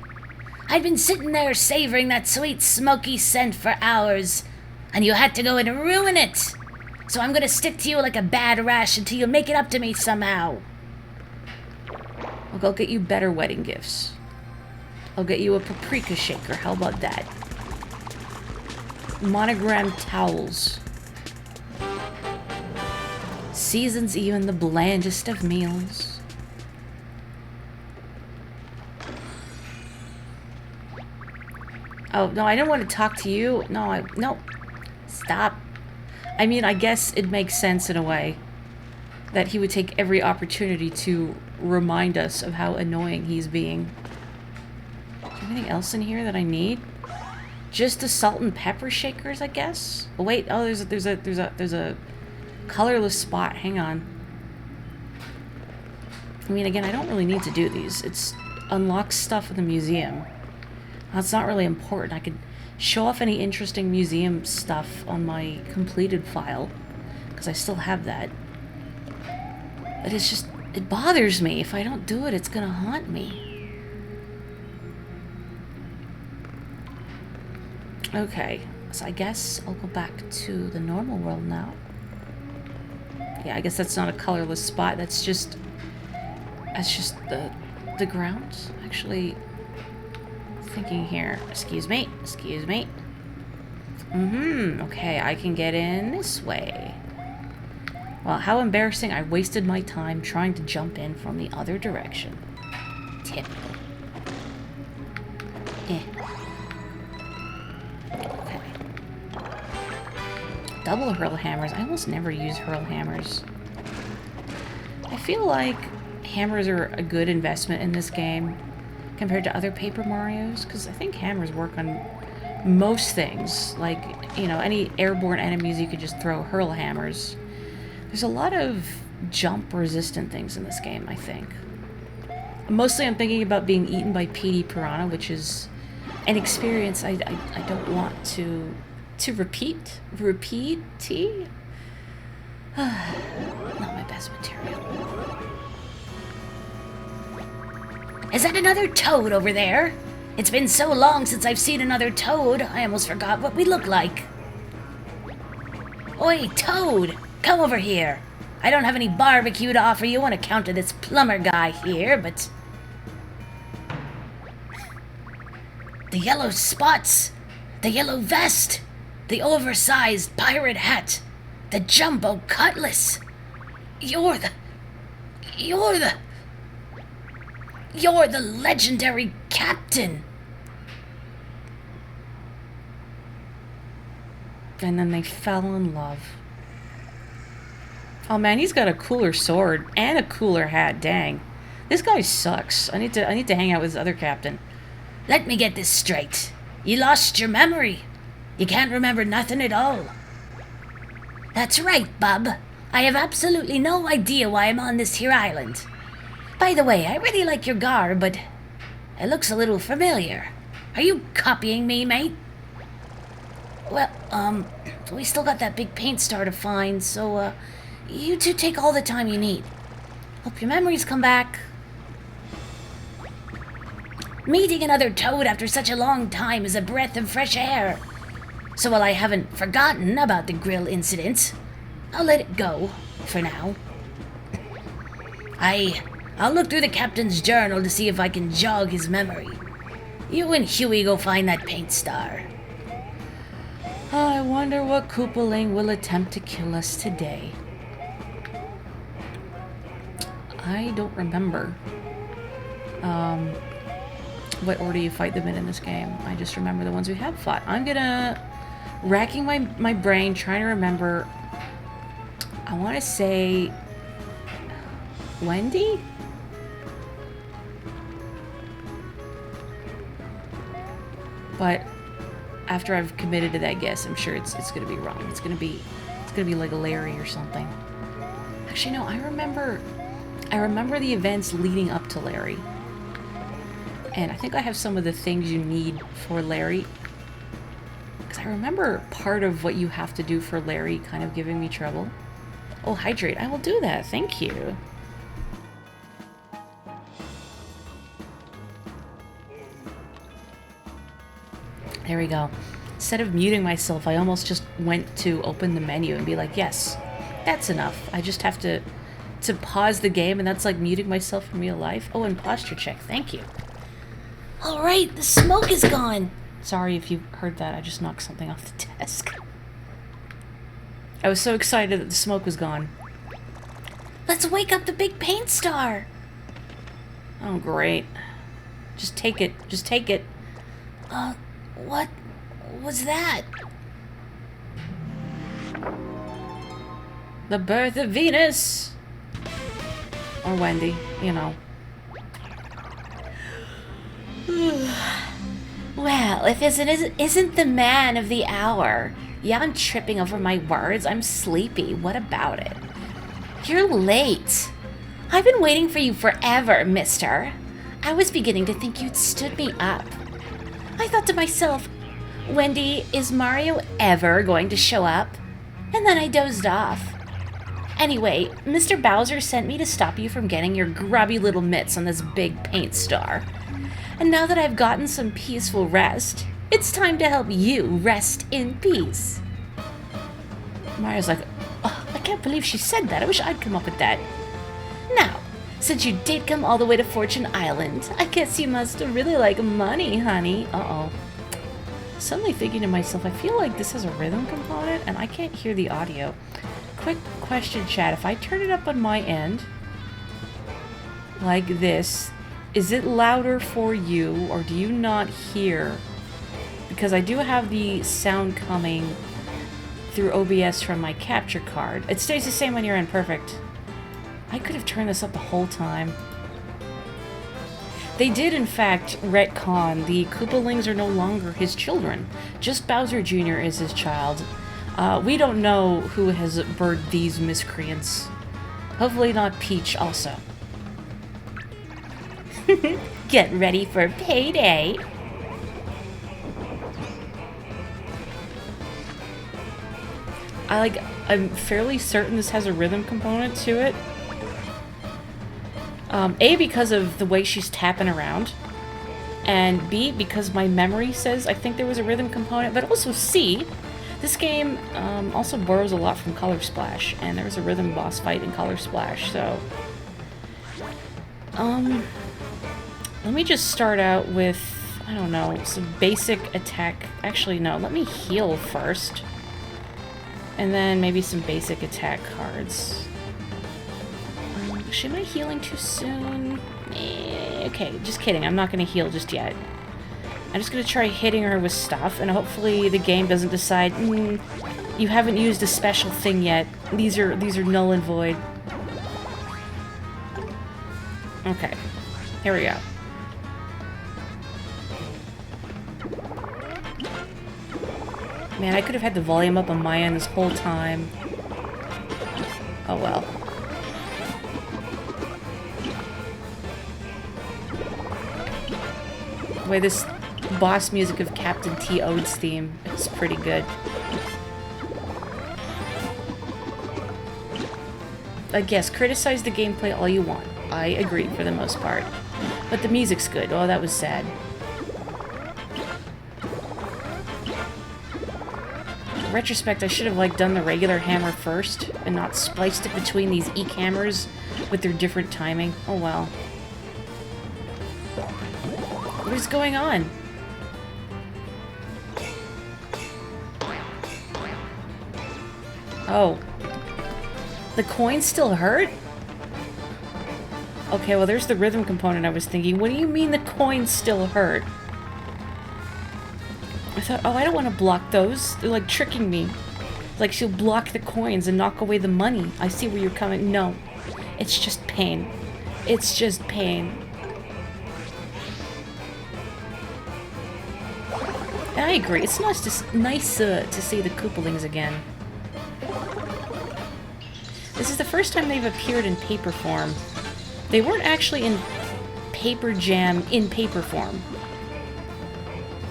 I'd been sitting there savoring that sweet smoky scent for hours, and you had to go and ruin it. So I'm gonna stick to you like a bad rash until you make it up to me somehow. I'll go get you better wedding gifts. I'll get you a paprika shaker. How about that? Monogrammed towels. Seasons even the blandest of meals. Oh, no, I don't want to talk to you. No. Stop. I mean, I guess it makes sense in a way that he would take every opportunity to remind us of how annoying he's being. Is there anything else in here that I need? Just the salt and pepper shakers, I guess? Oh, wait. Oh, there's a colorless spot. Hang on. I mean, again, I don't really need to do these. It's unlock stuff in the museum. That's not really important. I could show off any interesting museum stuff on my completed file, because I still have that. But it's just, it bothers me. If I don't do it, it's gonna haunt me. Okay, so I guess I'll go back to the normal world now. Yeah, I guess that's not a colorless spot. That's just the ground. Actually, thinking here. Excuse me. Okay, I can get in this way. Well, how embarrassing. I wasted my time trying to jump in from the other direction. Typical. Okay. Double hurl hammers. I almost never use hurl hammers. I feel like hammers are a good investment in this game compared to other Paper Marios, because I think hammers work on most things. Like, you know, any airborne enemies you could just throw hurl hammers. There's a lot of jump resistant things in this game, I think. Mostly I'm thinking about being eaten by PD Piranha, which is an experience I don't want to repeat. Repeat-y? Not my best material. Is that another toad over there? It's been so long since I've seen another toad, I almost forgot what we look like. Oi, toad! Come over here. I don't have any barbecue to offer you on account of this plumber guy here, but... the yellow spots, the yellow vest, the oversized pirate hat, the jumbo cutlass. You're the legendary captain. And then they fell in love. Oh man, he's got a cooler sword and a cooler hat. Dang, this guy sucks. I need to hang out with his other captain. Let me get this straight. You lost your memory. You can't remember nothing at all. That's right, bub. I have absolutely no idea why I'm on this here island. By the way, I really like your garb, but it looks a little familiar. Are you copying me, mate? Well, we still got that big paint star to find, so, you two take all the time you need. Hope your memories come back. Meeting another toad after such a long time is a breath of fresh air. So while I haven't forgotten about the grill incident, I'll let it go, for now. I'll look through the captain's journal to see if I can jog his memory. You and Huey go find that paint star. I wonder what Koopaling will attempt to kill us today. I don't remember what order you fight them in this game. I just remember the ones we have fought. I'm racking my brain, trying to remember. I want to say Wendy? But after I've committed to that guess, I'm sure it's gonna be wrong. It's gonna be like Larry or something. Actually, no, I remember I remember the events leading up to Larry. And I think I have some of the things you need for Larry. Because I remember part of what you have to do for Larry kind of giving me trouble. Oh, hydrate. I will do that. Thank you. There we go. Instead of muting myself, I almost just went to open the menu and be like, yes, that's enough. I just have to pause the game, and that's like muting myself in real life. Oh, and posture check. Thank you. All right, the smoke is gone. Sorry if you heard that. I just knocked something off the desk. I was so excited that the smoke was gone. Let's wake up the big paint star. Oh, great. Just take it. Just take it. What was that? The birth of Venus. Or Wendy, you know. Well, if this isn't the man of the hour. Yeah, I'm tripping over my words. I'm sleepy. What about it? You're late. I've been waiting for you forever, mister. I was beginning to think you'd stood me up. I thought to myself, Wendy, is Mario ever going to show up? And then I dozed off. Anyway, Mr. Bowser sent me to stop you from getting your grubby little mitts on this big paint star. And now that I've gotten some peaceful rest, it's time to help you rest in peace. Mario's like, oh, I can't believe she said that. I wish I'd come up with that. Now, since you did come all the way to Fortune Island, I guess you must really like money, honey. Uh-oh. Suddenly thinking to myself, I feel like this has a rhythm component, and I can't hear the audio. Quick question, chat. If I turn it up on my end, like this, is it louder for you, or do you not hear? Because I do have the sound coming through OBS from my capture card. It stays the same on your end. Perfect. I could have turned this up the whole time. They did, in fact, retcon. The Koopalings are no longer his children. Just Bowser Jr. is his child. We don't know who has birthed these miscreants. Hopefully not Peach also. Get ready for payday. I'm fairly certain this has a rhythm component to it. A, because of the way she's tapping around. And B, because my memory says I think there was a rhythm component. But also C, this game also borrows a lot from Color Splash. And there was a rhythm boss fight in Color Splash, so... let me just start out with, I don't know, some basic attack. Actually, no, let me heal first. And then maybe some basic attack cards. Am I healing too soon? Okay, just kidding. I'm not going to heal just yet. I'm just going to try hitting her with stuff, and hopefully the game doesn't decide, you haven't used a special thing yet. These are null and void. Okay, here we go. Man, I could have had the volume up on my end this whole time. Oh well. Boy, this boss music of Captain T-Ode's theme is pretty good. I guess, criticize the gameplay all you want. I agree for the most part. But the music's good. Oh, that was sad. In retrospect, I should have done the regular hammer first and not spliced it between these E-hammers with their different timing. Oh well. What is going on? Oh. The coins still hurt? Okay, well there's the rhythm component I was thinking. What do you mean the coins still hurt? I thought, oh, I don't want to block those. They're like tricking me. Like she'll block the coins and knock away the money. I see where you're coming. No. It's just pain. It's just pain. And I agree. It's nice to see the Koopalings again. This is the first time they've appeared in paper form. They weren't actually in Paper Jam in paper form.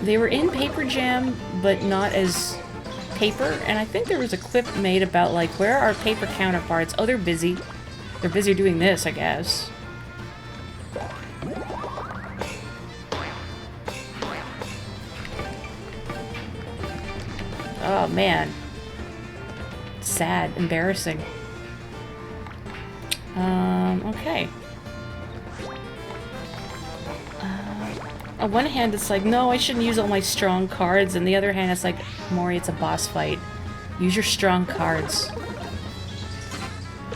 They were in Paper Jam, but not as paper, and I think there was a clip made about, like, where are our paper counterparts? Oh, they're busy. They're busy doing this, I guess. Oh, man. Sad. Embarrassing. Okay. On one hand, it's like, no, I shouldn't use all my strong cards, and the other hand, it's like, Morri, it's a boss fight. Use your strong cards.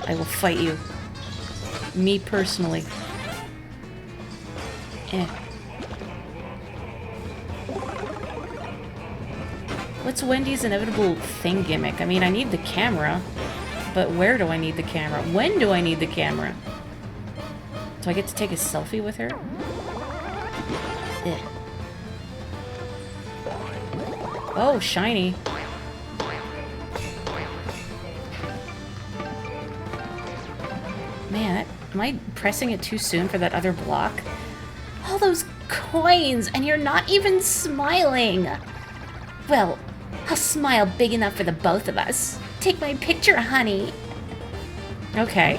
I will fight you. Me personally. Eh. What's Wendy's inevitable thing gimmick? I mean, I need the camera, but where do I need the camera? When do I need the camera? Do I get to take a selfie with her? Eh. Oh, shiny. Man, am I pressing it too soon for that other block? All those coins, and you're not even smiling. Well, I'll smile big enough for the both of us. Take my picture, honey. Okay.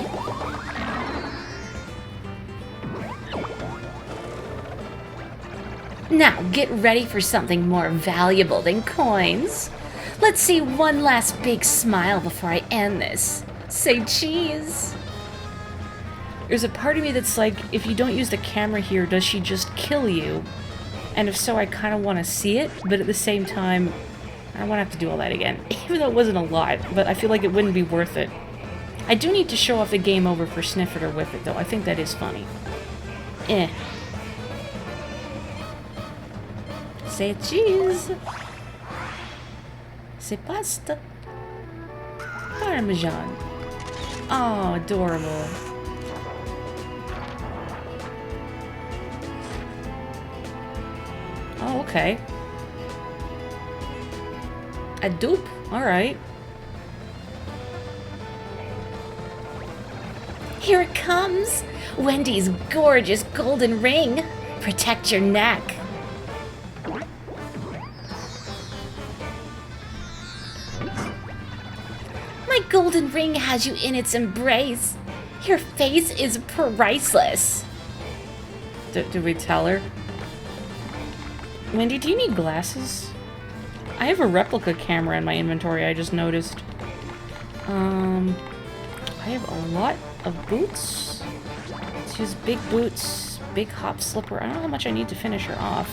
Now, get ready for something more valuable than coins. Let's see one last big smile before I end this. Say cheese. There's a part of me that's like, if you don't use the camera here, does she just kill you? And if so, I kind of want to see it, but at the same time, I don't want to have to do all that again. Even though it wasn't a lot, but I feel like it wouldn't be worth it. I do need to show off the game over for Sniff It or Whiff It, though. I think that is funny. Eh. Say cheese. Say pasta. Parmesan. Oh, adorable. Oh, okay. A dupe? Alright. Here it comes! Wendy's gorgeous golden ring! Protect your neck! My golden ring has you in its embrace. Your face is priceless. Did we tell her? Wendy, do you need glasses? I have a replica camera in my inventory, I just noticed. I have a lot of boots. Let's use big boots, big hop slipper. I don't know how much I need to finish her off.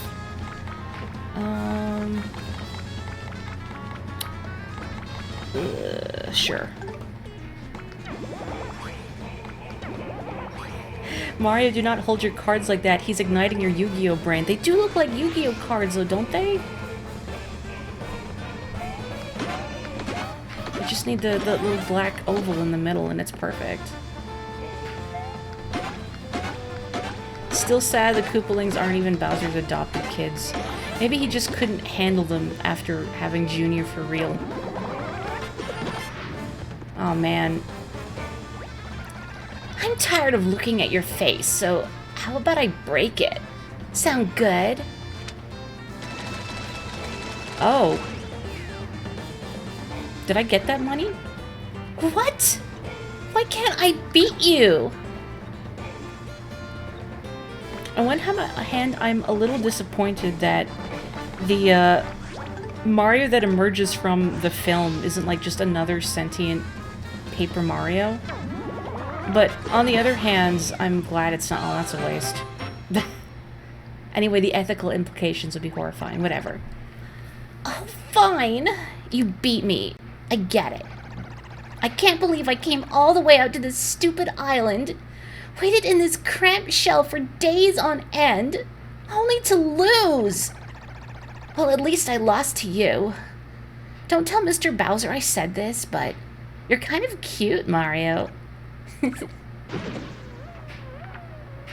Sure. Mario, do not hold your cards like that. He's igniting your Yu-Gi-Oh brain. They do look like Yu-Gi-Oh cards, though, don't they? You just need the little black oval in the middle, and it's perfect. Still sad the Koopalings aren't even Bowser's adopted kids. Maybe he just couldn't handle them after having Junior for real. Oh, man. I'm tired of looking at your face, so how about I break it? Sound good? Oh. Did I get that money? What? Why can't I beat you? On one hand, I'm a little disappointed that the Mario that emerges from the film isn't like just another sentient Paper Mario. But on the other hand, I'm glad it's not. Oh, that's a waste. Anyway, the ethical implications would be horrifying. Whatever. Oh, fine. You beat me. I get it. I can't believe I came all the way out to this stupid island, waited in this cramped shell for days on end, only to lose. Well, at least I lost to you. Don't tell Mr. Bowser I said this, but you're kind of cute, Mario.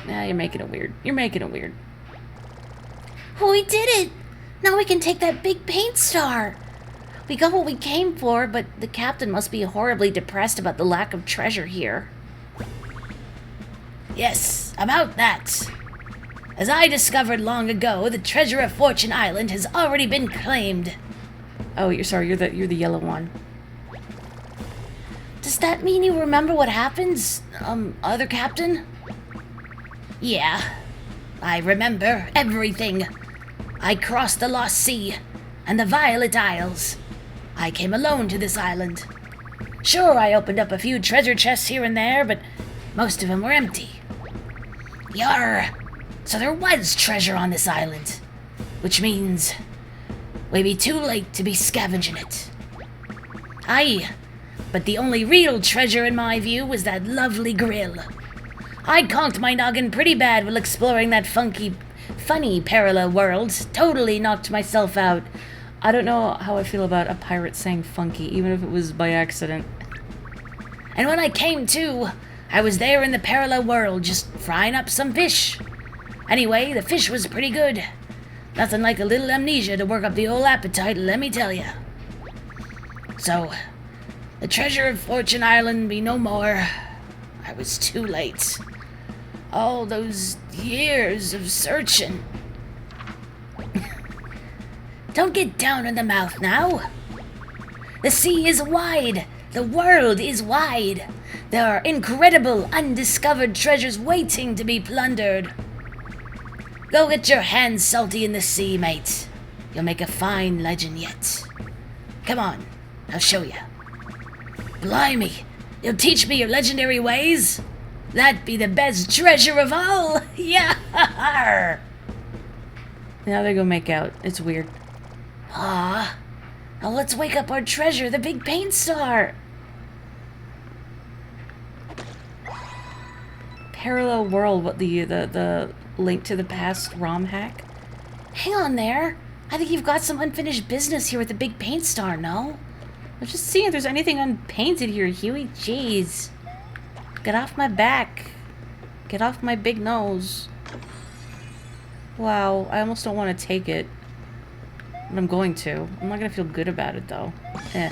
Nah, you're making it weird. You're making it weird. Oh, we did it! Now we can take that big paint star. We got what we came for, but the captain must be horribly depressed about the lack of treasure here. Yes, about that. As I discovered long ago, the treasure of Fortune Island has already been claimed. Oh, you're the yellow one. Does that mean you remember what happens, other captain? Yeah, I remember everything. I crossed the Lost Sea and the Violet Isles. I came alone to this island. Sure, I opened up a few treasure chests here and there, but most of them were empty. Yarr! So there was treasure on this island, which means we'd be too late to be scavenging it. Aye, but the only real treasure in my view was that lovely grill. I conked my noggin pretty bad while exploring that funny parallel world. Totally knocked myself out. I don't know how I feel about a pirate saying funky, even if it was by accident. And when I came to, I was there in the parallel world, just frying up some fish. Anyway, the fish was pretty good. Nothing like a little amnesia to work up the old appetite, let me tell ya. So, the treasure of Fortune Island be no more. I was too late. All those years of searching. Don't get down in the mouth now. The sea is wide. The world is wide. There are incredible, undiscovered treasures waiting to be plundered. Go get your hands salty in the sea, mate. You'll make a fine legend yet. Come on, I'll show you. Blimey, you'll teach me your legendary ways? That'd be the best treasure of all! Yeah! Now they go make out. It's weird. Ah, now let's wake up our treasure, the big paint star! Parallel world, what the Link to the Past ROM hack? Hang on there. I think you've got some unfinished business here with the big paint star, no? I'm just seeing if there's anything unpainted here, Huey. Jeez. Get off my back. Get off my big nose. Wow, I almost don't want to take it. But I'm going to. I'm not going to feel good about it, though. Eh.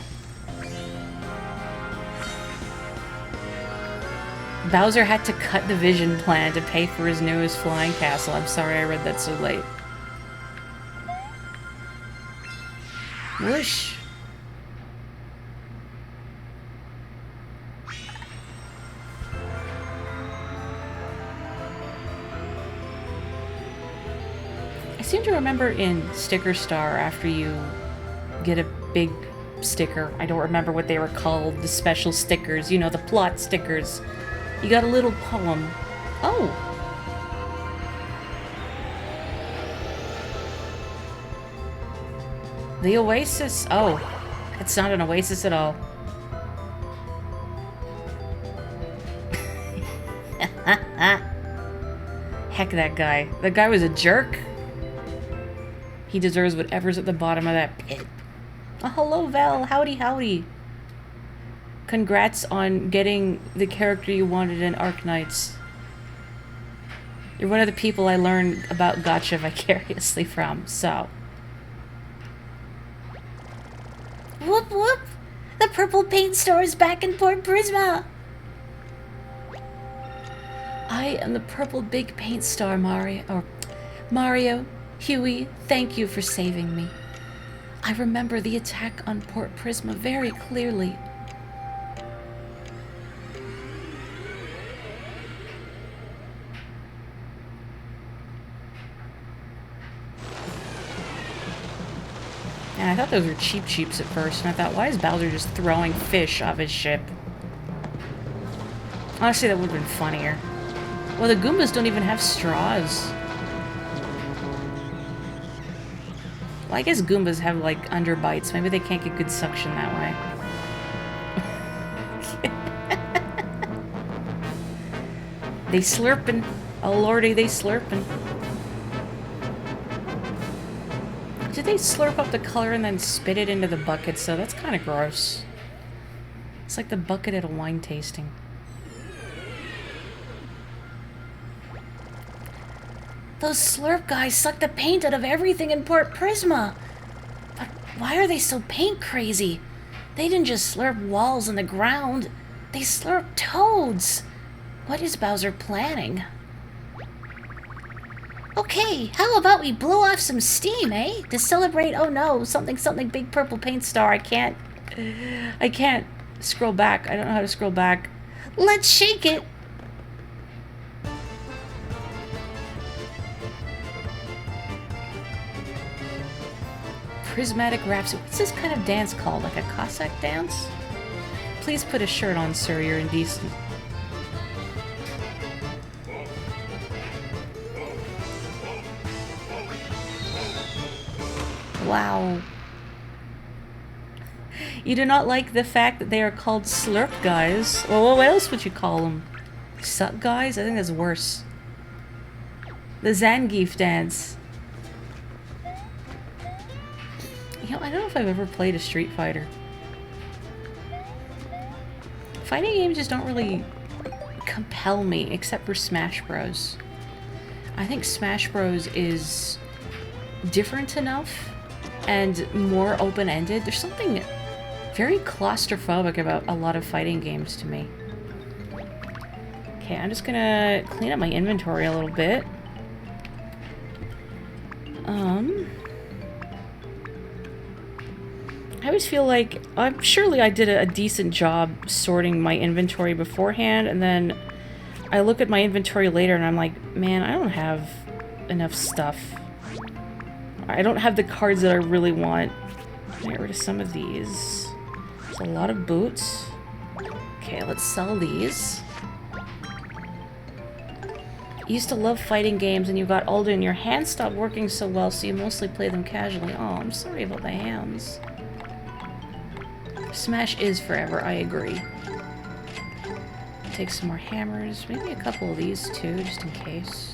Bowser had to cut the vision plan to pay for his newest flying castle. I'm sorry I read that so late. Whoosh. I seem to remember in Sticker Star, after you get a big sticker, I don't remember what they were called, the special stickers, you know, the plot stickers. You got a little poem. Oh! The oasis. Oh, it's not an oasis at all. Heck, that guy. That guy was a jerk. He deserves whatever's at the bottom of that pit. Oh, hello, Val. Howdy, howdy. Congrats on getting the character you wanted in Arknights. You're one of the people I learned about gacha vicariously from, so. Whoop whoop! The purple paint store is back in Port Prisma! I am the purple big paint star, Mario. Huey, thank you for saving me. I remember the attack on Port Prisma very clearly. And I thought those were cheaps at first, and I thought, why is Bowser just throwing fish off his ship? Honestly, that would have been funnier. Well, the Goombas don't even have straws. Well, I guess Goombas have, like, underbites. Maybe they can't get good suction that way. They slurping. Oh, lordy, they slurping. Did they slurp up the color and then spit it into the bucket? So that's kind of gross. It's like the bucket at a wine tasting. Those slurp guys suck the paint out of everything in Port Prisma. But why are they so paint crazy? They didn't just slurp walls and the ground. They slurp toads. What is Bowser planning? Okay, how about we blow off some steam, eh? To celebrate, oh no, something big purple paint star. I can't scroll back. I don't know how to scroll back. Let's shake it. Prismatic Rhapsody. What's this kind of dance called? Like a Cossack dance? Please put a shirt on, sir. You're indecent. Wow. You do not like the fact that they are called slurp guys. Well, what else would you call them? Suck guys? I think that's worse. The Zangief dance. You know, I don't know if I've ever played a Street Fighter. Fighting games just don't really compel me, except for Smash Bros. I think Smash Bros is different enough and more open-ended. There's something very claustrophobic about a lot of fighting games to me. Okay, I'm just gonna clean up my inventory a little bit. I always feel like, surely I did a decent job sorting my inventory beforehand, and then I look at my inventory later and I'm like, man, I don't have enough stuff. I don't have the cards that I really want. Get rid of some of these. There's a lot of boots. Okay, let's sell these. You used to love fighting games and you got older and your hands stopped working so well, so you mostly play them casually. Oh, I'm sorry about the hands. Smash is forever, I agree. Take some more hammers. Maybe a couple of these too, just in case.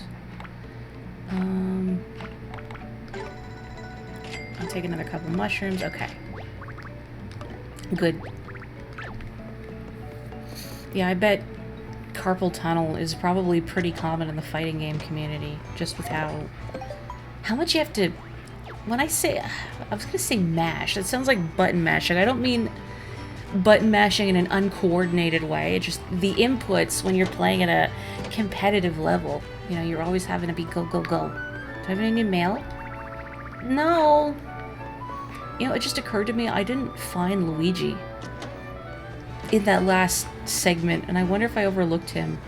I'll take another couple mushrooms. Okay. Good. Yeah, I bet carpal tunnel is probably pretty common in the fighting game community, just with how much you have to... When I say... I was gonna say mash. That sounds like button mashing. I don't mean button mashing in an uncoordinated way. It's just the inputs when you're playing at a competitive level. You know, you're always having to be go, go, go. Do I have any new mail? No! You know, it just occurred to me I didn't find Luigi in that last segment, and I wonder if I overlooked him.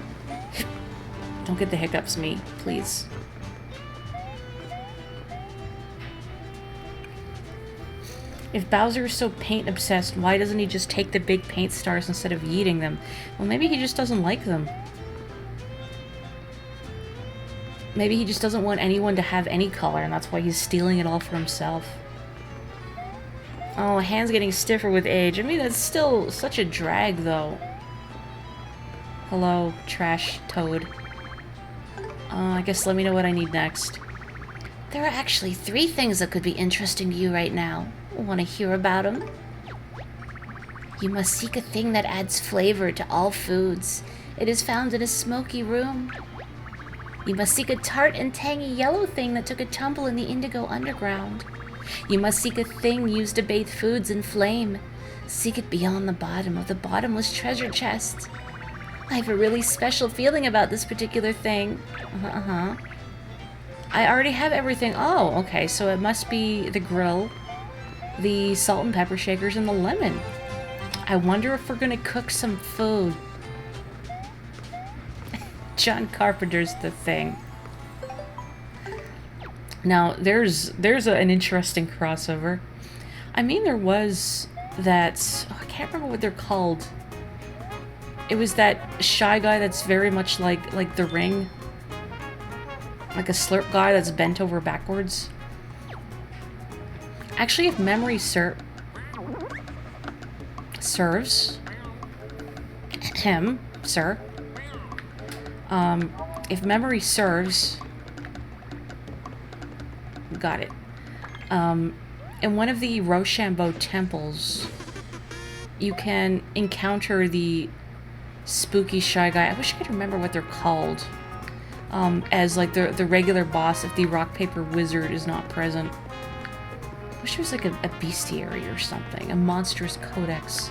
Don't get the hiccups, me, please. If Bowser is so paint obsessed, why doesn't he just take the big paint stars instead of yeeting them? Well, maybe he just doesn't like them. Maybe he just doesn't want anyone to have any color, and that's why he's stealing it all for himself. Oh, hand's getting stiffer with age. I mean, that's still such a drag, though. Hello, trash toad. I guess let me know what I need next. There are actually 3 things that could be interesting to you right now. Want to hear about them? You must seek a thing that adds flavor to all foods. It is found in a smoky room. You must seek a tart and tangy yellow thing that took a tumble in the indigo underground. You must seek a thing used to bathe foods in flame. Seek it beyond the bottom of the bottomless treasure chest. I have a really special feeling about this particular thing. I already have everything. Oh, okay, so it must be the grill, the salt and pepper shakers, and the lemon. I wonder if we're gonna cook some food. John Carpenter's The Thing. Now, there's an interesting crossover. I mean, there was that... Oh, I can't remember what they're called. It was that Shy Guy that's very much like The Ring. Like a slurp guy that's bent over backwards. Actually, if memory serves... Him, sir. If memory serves... Got it. In one of the Rochambeau temples, you can encounter the spooky Shy Guy. I wish I could remember what they're called. As like the regular boss if the rock paper wizard is not present. I wish it was like a bestiary or something, a monstrous codex.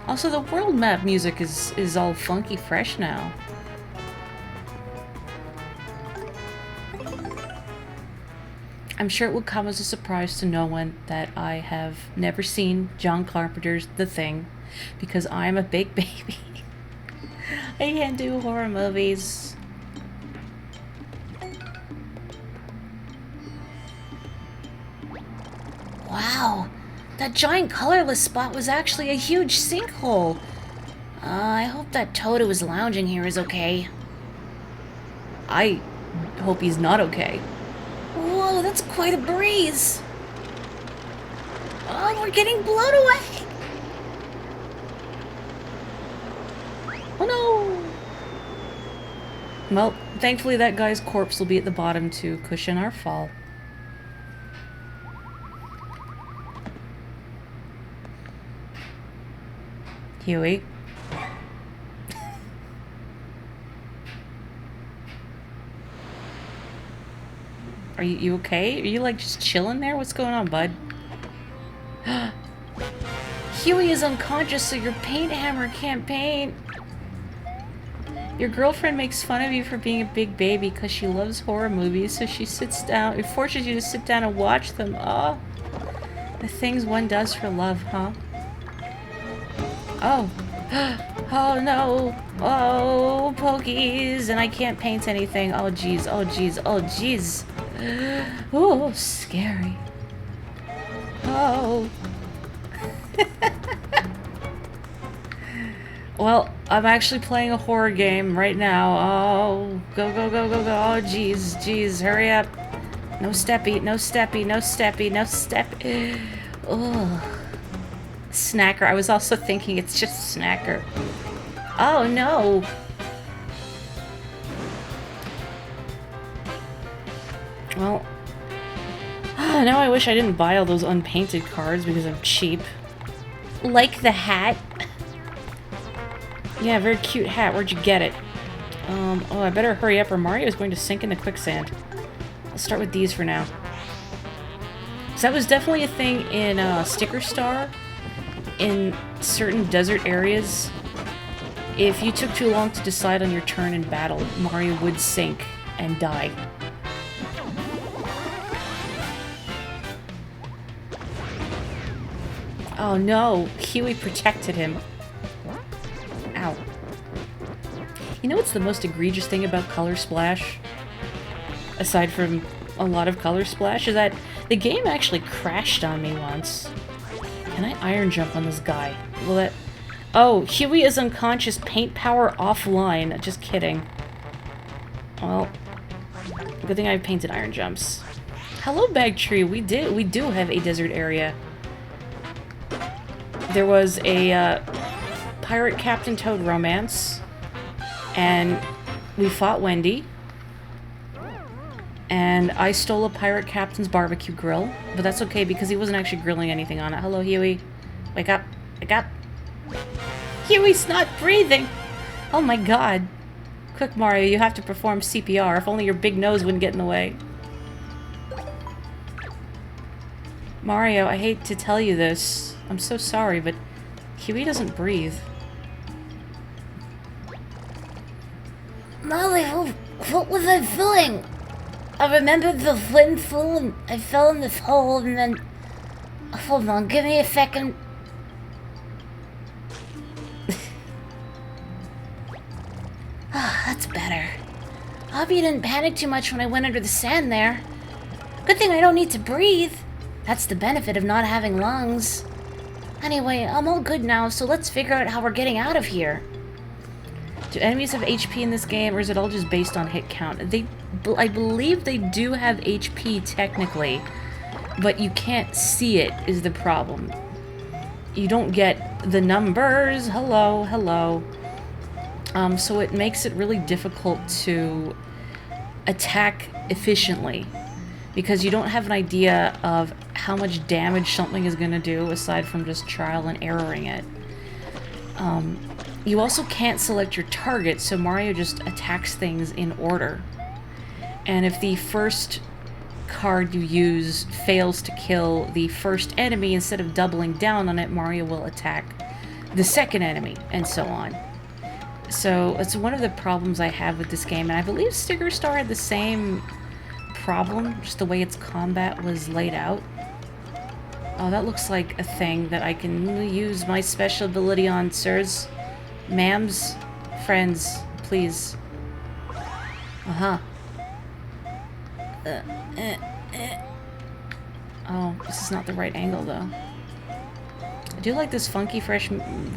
Also, the world map music is all funky fresh now. I'm sure it will come as a surprise to no one that I have never seen John Carpenter's The Thing, because I'm a big baby. I can't do horror movies. Wow, that giant colorless spot was actually a huge sinkhole. I hope that toad who was lounging here is okay. I hope he's not okay. Whoa, that's quite a breeze. Oh, we're getting blown away. Oh no! Well, thankfully that guy's corpse will be at the bottom to cushion our fall. Huey? Are you okay? Are you like just chilling there? What's going on, bud? Huey is unconscious, so your paint hammer can't paint. Your girlfriend makes fun of you for being a big baby because she loves horror movies, so she sits down, it forces you to sit down and watch them. Oh, the things one does for love, huh? Oh. Oh no. Oh, pokies, and I can't paint anything. Oh jeez, oh jeez, oh jeez. Oh, scary. Oh. Well, I'm actually playing a horror game right now. Oh, go, go, go, go, go. Oh, jeez, jeez, hurry up. No steppy, no steppy, no steppy, no step. Oh. Snacker. I was also thinking it's just Snacker. Oh, no. Well, now I wish I didn't buy all those unpainted cards because I'm cheap. Like the hat. Yeah, very cute hat. Where'd you get it? Oh, I better hurry up or Mario is going to sink in the quicksand. I'll start with these for now. So that was definitely a thing in Sticker Star. In certain desert areas, if you took too long to decide on your turn in battle, Mario would sink and die. Oh no, Huey protected him. Ow. You know what's the most egregious thing about Color Splash? Aside from a lot of Color Splash, is that the game actually crashed on me once. Can I iron jump on this guy? Will that... Oh, Huey is unconscious, paint power offline. Just kidding. Well, good thing I painted iron jumps. Hello, Bag Tree. We do have a desert area. There was a Pirate Captain Toad romance, and we fought Wendy, and I stole a Pirate Captain's barbecue grill, but that's okay because he wasn't actually grilling anything on it. Hello, Huey. Wake up. Wake up. Huey's not breathing. Oh my god. Quick, Mario, you have to perform CPR. If only your big nose wouldn't get in the way. Mario, I hate to tell you this. I'm so sorry, but Huey doesn't breathe. Molly, what was I feeling? I remembered the windfall and I fell in this hole and then... Hold on, give me a second. Ah, that's better. I hope you didn't panic too much when I went under the sand there. Good thing I don't need to breathe. That's the benefit of not having lungs. Anyway, I'm all good now, so let's figure out how we're getting out of here. Do enemies have HP in this game, or is it all just based on hit count? I believe they do have HP technically, but you can't see it is the problem. You don't get the numbers. Hello, hello. So it makes it really difficult to attack efficiently, because you don't have an idea of how much damage something is going to do aside from just trial and erroring it. You also can't select your target, so Mario just attacks things in order. And if the first card you use fails to kill the first enemy, instead of doubling down on it, Mario will attack the second enemy, and so on. So it's one of the problems I have with this game, and I believe Sticker Star had the same problem, just the way its combat was laid out. Oh, that looks like a thing that I can use my special ability on, sirs. Ma'ams, friends, please. Uh-huh. Oh, this is not the right angle, though. I do like this funky, fresh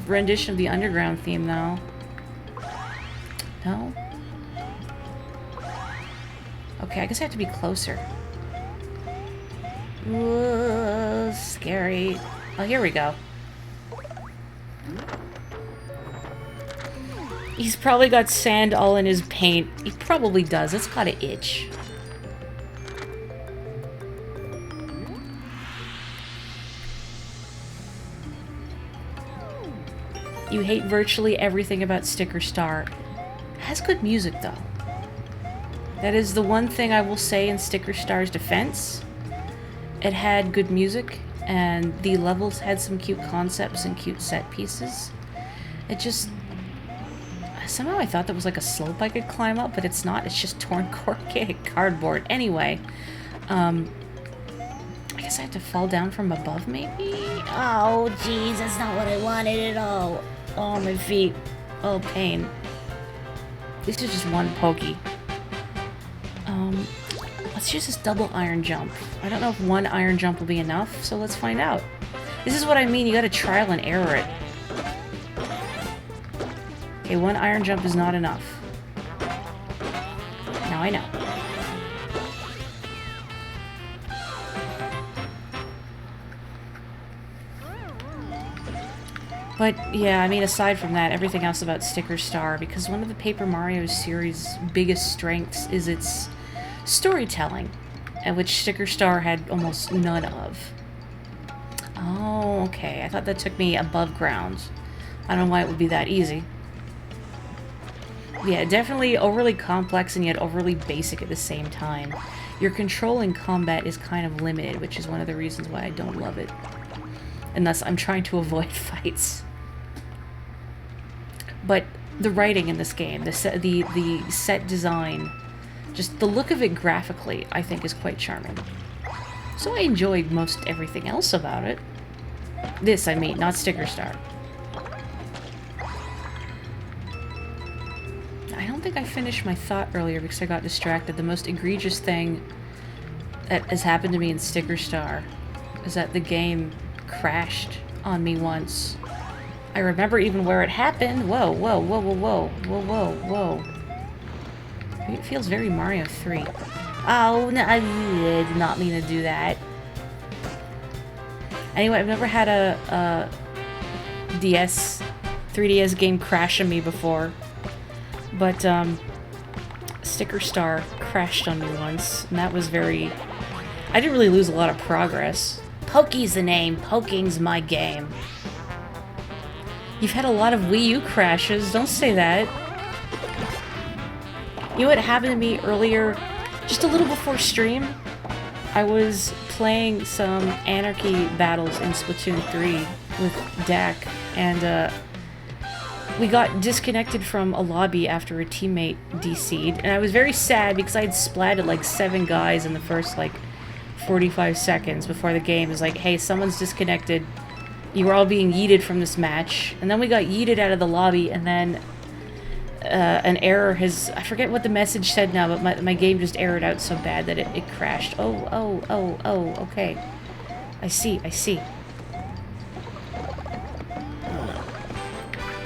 rendition of the Underground theme, though. No? Okay, I guess I have to be closer. Whoa, scary. Oh, here we go. He's probably got sand all in his paint. He probably does. It's gotta itch. You hate virtually everything about Sticker Star. It has good music, though. That is the one thing I will say in Sticker Star's defense. It had good music, and the levels had some cute concepts and cute set pieces. It just... Somehow I thought that was like a slope I could climb up, but it's not. It's just torn corrugated cardboard. Anyway, I guess I have to fall down from above, maybe? Oh, jeez, that's not what I wanted at all. Oh, my feet. Oh, pain. This is just one pokey. Let's use this double iron jump. I don't know if one iron jump will be enough, so let's find out. This is what I mean, you gotta trial and error it. Okay, one iron jump is not enough. Now I know. But, yeah, I mean, aside from that, everything else about Sticker Star, because one of the Paper Mario series' biggest strengths is its storytelling, and which Sticker Star had almost none of. Oh, okay. I thought that took me above ground. I don't know why it would be that easy. Yeah, definitely overly complex and yet overly basic at the same time. Your control in combat is kind of limited, which is one of the reasons why I don't love it. And thus, I'm trying to avoid fights. But the writing in this game, the set design, just the look of it graphically, I think is quite charming. So I enjoyed most everything else about it. This, I mean, not Sticker Star. I don't think I finished my thought earlier because I got distracted. The most egregious thing that has happened to me in Sticker Star is that the game crashed on me once. I remember even where it happened. Whoa, whoa, whoa, whoa, whoa, whoa, whoa, whoa. It feels very Mario 3. Oh, no, I did not mean to do that. Anyway, I've never had a 3DS game crash on me before. But, Sticker Star crashed on me once, and that was very... I didn't really lose a lot of progress. Pokey's the name. Poking's my game. You've had a lot of Wii U crashes. Don't say that. You know what happened to me earlier? Just a little before stream? I was playing some Anarchy battles in Splatoon 3 with Dak, and we got disconnected from a lobby after a teammate DC'd, and I was very sad because I had splatted like 7 guys in the first like 45 seconds before the game. It was like, hey, someone's disconnected. You were all being yeeted from this match. And then we got yeeted out of the lobby, and then an error has... I forget what the message said now, but my game just errored out so bad that it crashed. Oh, okay. I see.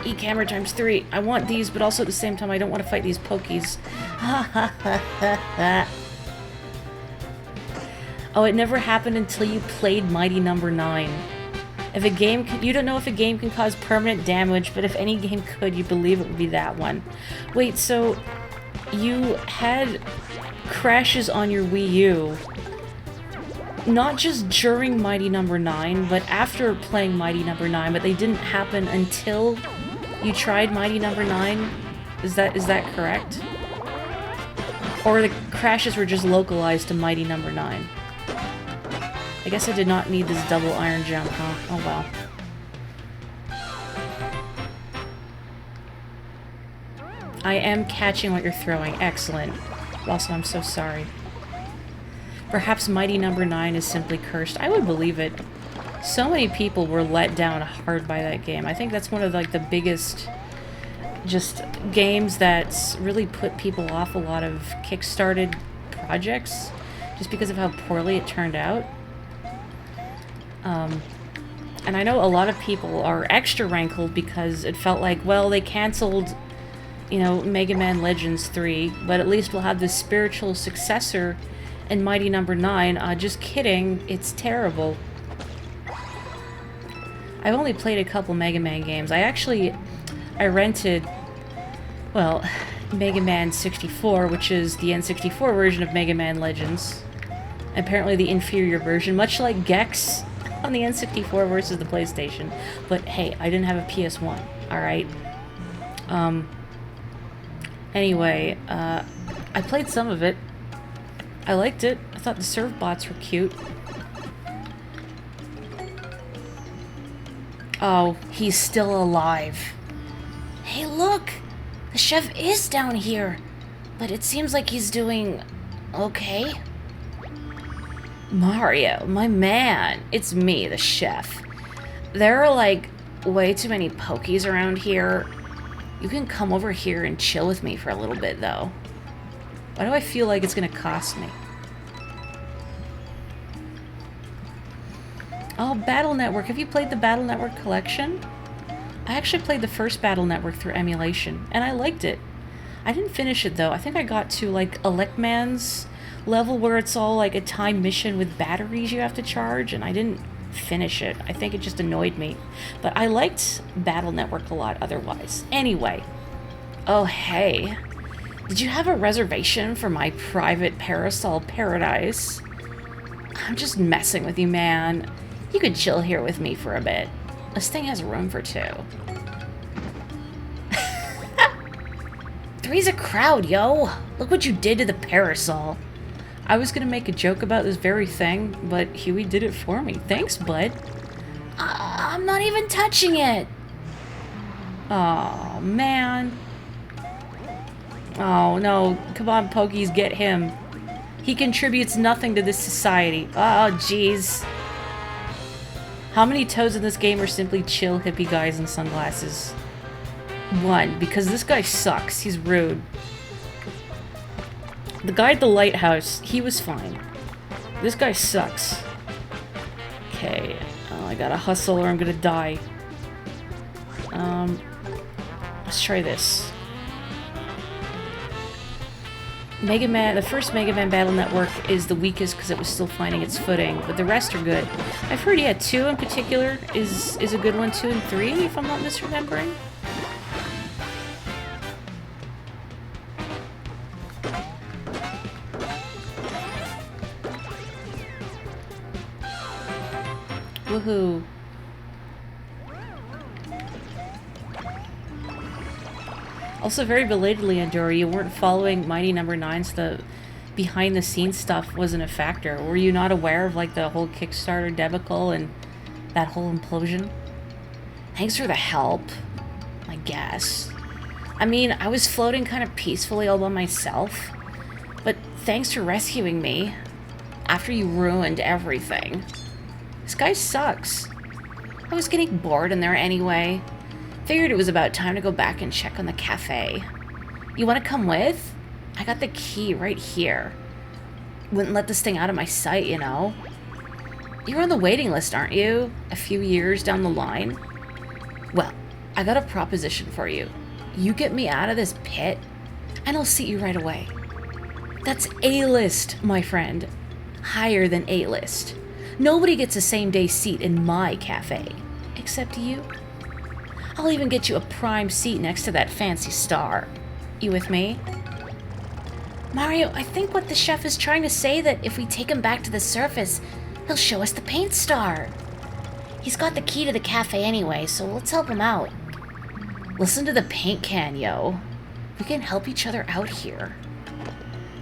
E-camera times 3. I want these, but also at the same time, I don't want to fight these pokies. Oh, it never happened until you played Mighty Number 9. If a game you don't know if a game can cause permanent damage, but if any game could, you believe it would be that one. Wait, so you had crashes on your Wii U, not just during Mighty Number 9, but after playing Mighty Number 9, but they didn't happen until you tried Mighty Number 9? Is that correct? Or the crashes were just localized to Mighty Number 9? I guess I did not need this double iron jump, huh? Oh well. I am catching what you're throwing. Excellent. Also, I'm so sorry. Perhaps Mighty Number 9 is simply cursed. I would believe it. So many people were let down hard by that game. I think that's one of like the biggest just games that's really put people off a lot of kickstarted projects just because of how poorly it turned out. And I know a lot of people are extra rankled because it felt like, well, they canceled, you know, Mega Man Legends 3, but at least we'll have this spiritual successor in Mighty Number 9. Just kidding, it's terrible. I've only played a couple Mega Man games. I rented, well, Mega Man 64, which is the N64 version of Mega Man Legends. Apparently the inferior version, much like Gex on the N64 versus the PlayStation. But hey, I didn't have a PS1, alright? Anyway, I played some of it. I liked it. I thought the serve bots were cute. Oh, he's still alive. Hey, look! The chef is down here. But it seems like he's doing okay. Mario, my man. It's me, the chef. There are, like, way too many pokies around here. You can come over here and chill with me for a little bit, though. Why do I feel like it's gonna cost me? Oh, Battle Network. Have you played the Battle Network collection? I actually played the first Battle Network through emulation, and I liked it. I didn't finish it, though. I think I got to, like, Elecman's level where it's all, like, a time mission with batteries you have to charge, and I didn't finish it. I think it just annoyed me. But I liked Battle Network a lot otherwise. Anyway. Oh, hey. Did you have a reservation for my private parasol paradise? I'm just messing with you, man. You could chill here with me for a bit. This thing has room for 2. Three's a crowd, yo. Look what you did to the parasol. I was gonna make a joke about this very thing, but Huey did it for me. Thanks, bud. I'm not even touching it. Aw, man. Oh, no. Come on, Pokies, get him. He contributes nothing to this society. Oh, jeez. How many toads in this game are simply chill hippie guys in sunglasses? 1, because this guy sucks. He's rude. The guy at the lighthouse, he was fine. This guy sucks. Okay. Oh, I gotta hustle or I'm gonna die. Let's try this. Mega Man, the first Mega Man Battle Network is the weakest because it was still finding its footing, but the rest are good. I've heard, yeah, 2 in particular is a good one, 2 and 3, if I'm not misremembering. Woohoo. Also, very belatedly, Andorra, you weren't following Mighty Number 9, so the behind-the-scenes stuff wasn't a factor. Were you not aware of, like, the whole Kickstarter debacle and that whole implosion? Thanks for the help, I guess. I mean, I was floating kind of peacefully all by myself, but thanks for rescuing me after you ruined everything. This guy sucks. I was getting bored in there anyway. Figured it was about time to go back and check on the cafe. You want to come with? I got the key right here. Wouldn't let this thing out of my sight, you know. You're on the waiting list, aren't you? A few years down the line? Well, I got a proposition for you. You get me out of this pit, and I'll seat you right away. That's A-list, my friend. Higher than A-list. Nobody gets a same-day seat in my cafe. Except you. I'll even get you a prime seat next to that fancy star. You with me? Mario, I think what the chef is trying to say that if we take him back to the surface, he'll show us the paint star. He's got the key to the cafe anyway, so let's help him out. Listen to the paint can, yo. We can help each other out here.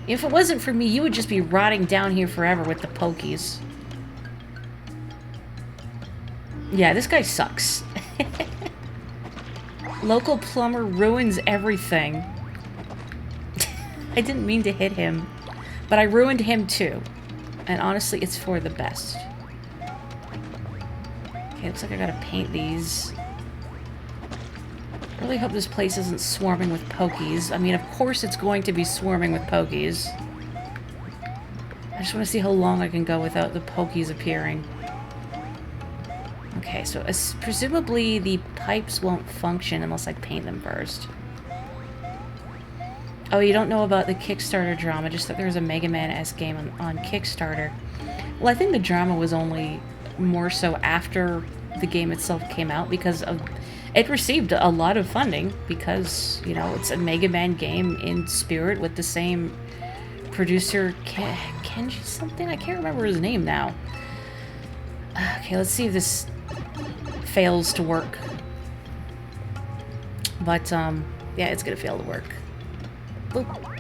If it wasn't for me, you would just be rotting down here forever with the pokies. Yeah, this guy sucks. Local plumber ruins everything. I didn't mean to hit him, but I ruined him too. And honestly, it's for the best. Okay, looks like I gotta paint these. I really hope this place isn't swarming with pokies. I mean, of course it's going to be swarming with pokies. I just want to see how long I can go without the pokies appearing. Okay, so presumably the pipes won't function unless I paint them first. Oh, you don't know about the Kickstarter drama, just that there was a Mega Man-esque game on Kickstarter. Well, I think the drama was only more so after the game itself came out because of... It received a lot of funding because, you know, it's a Mega Man game in spirit with the same producer, Kenji something? I can't remember his name now. Okay, let's see if this fails to work. But, yeah, it's gonna fail to work. Boop.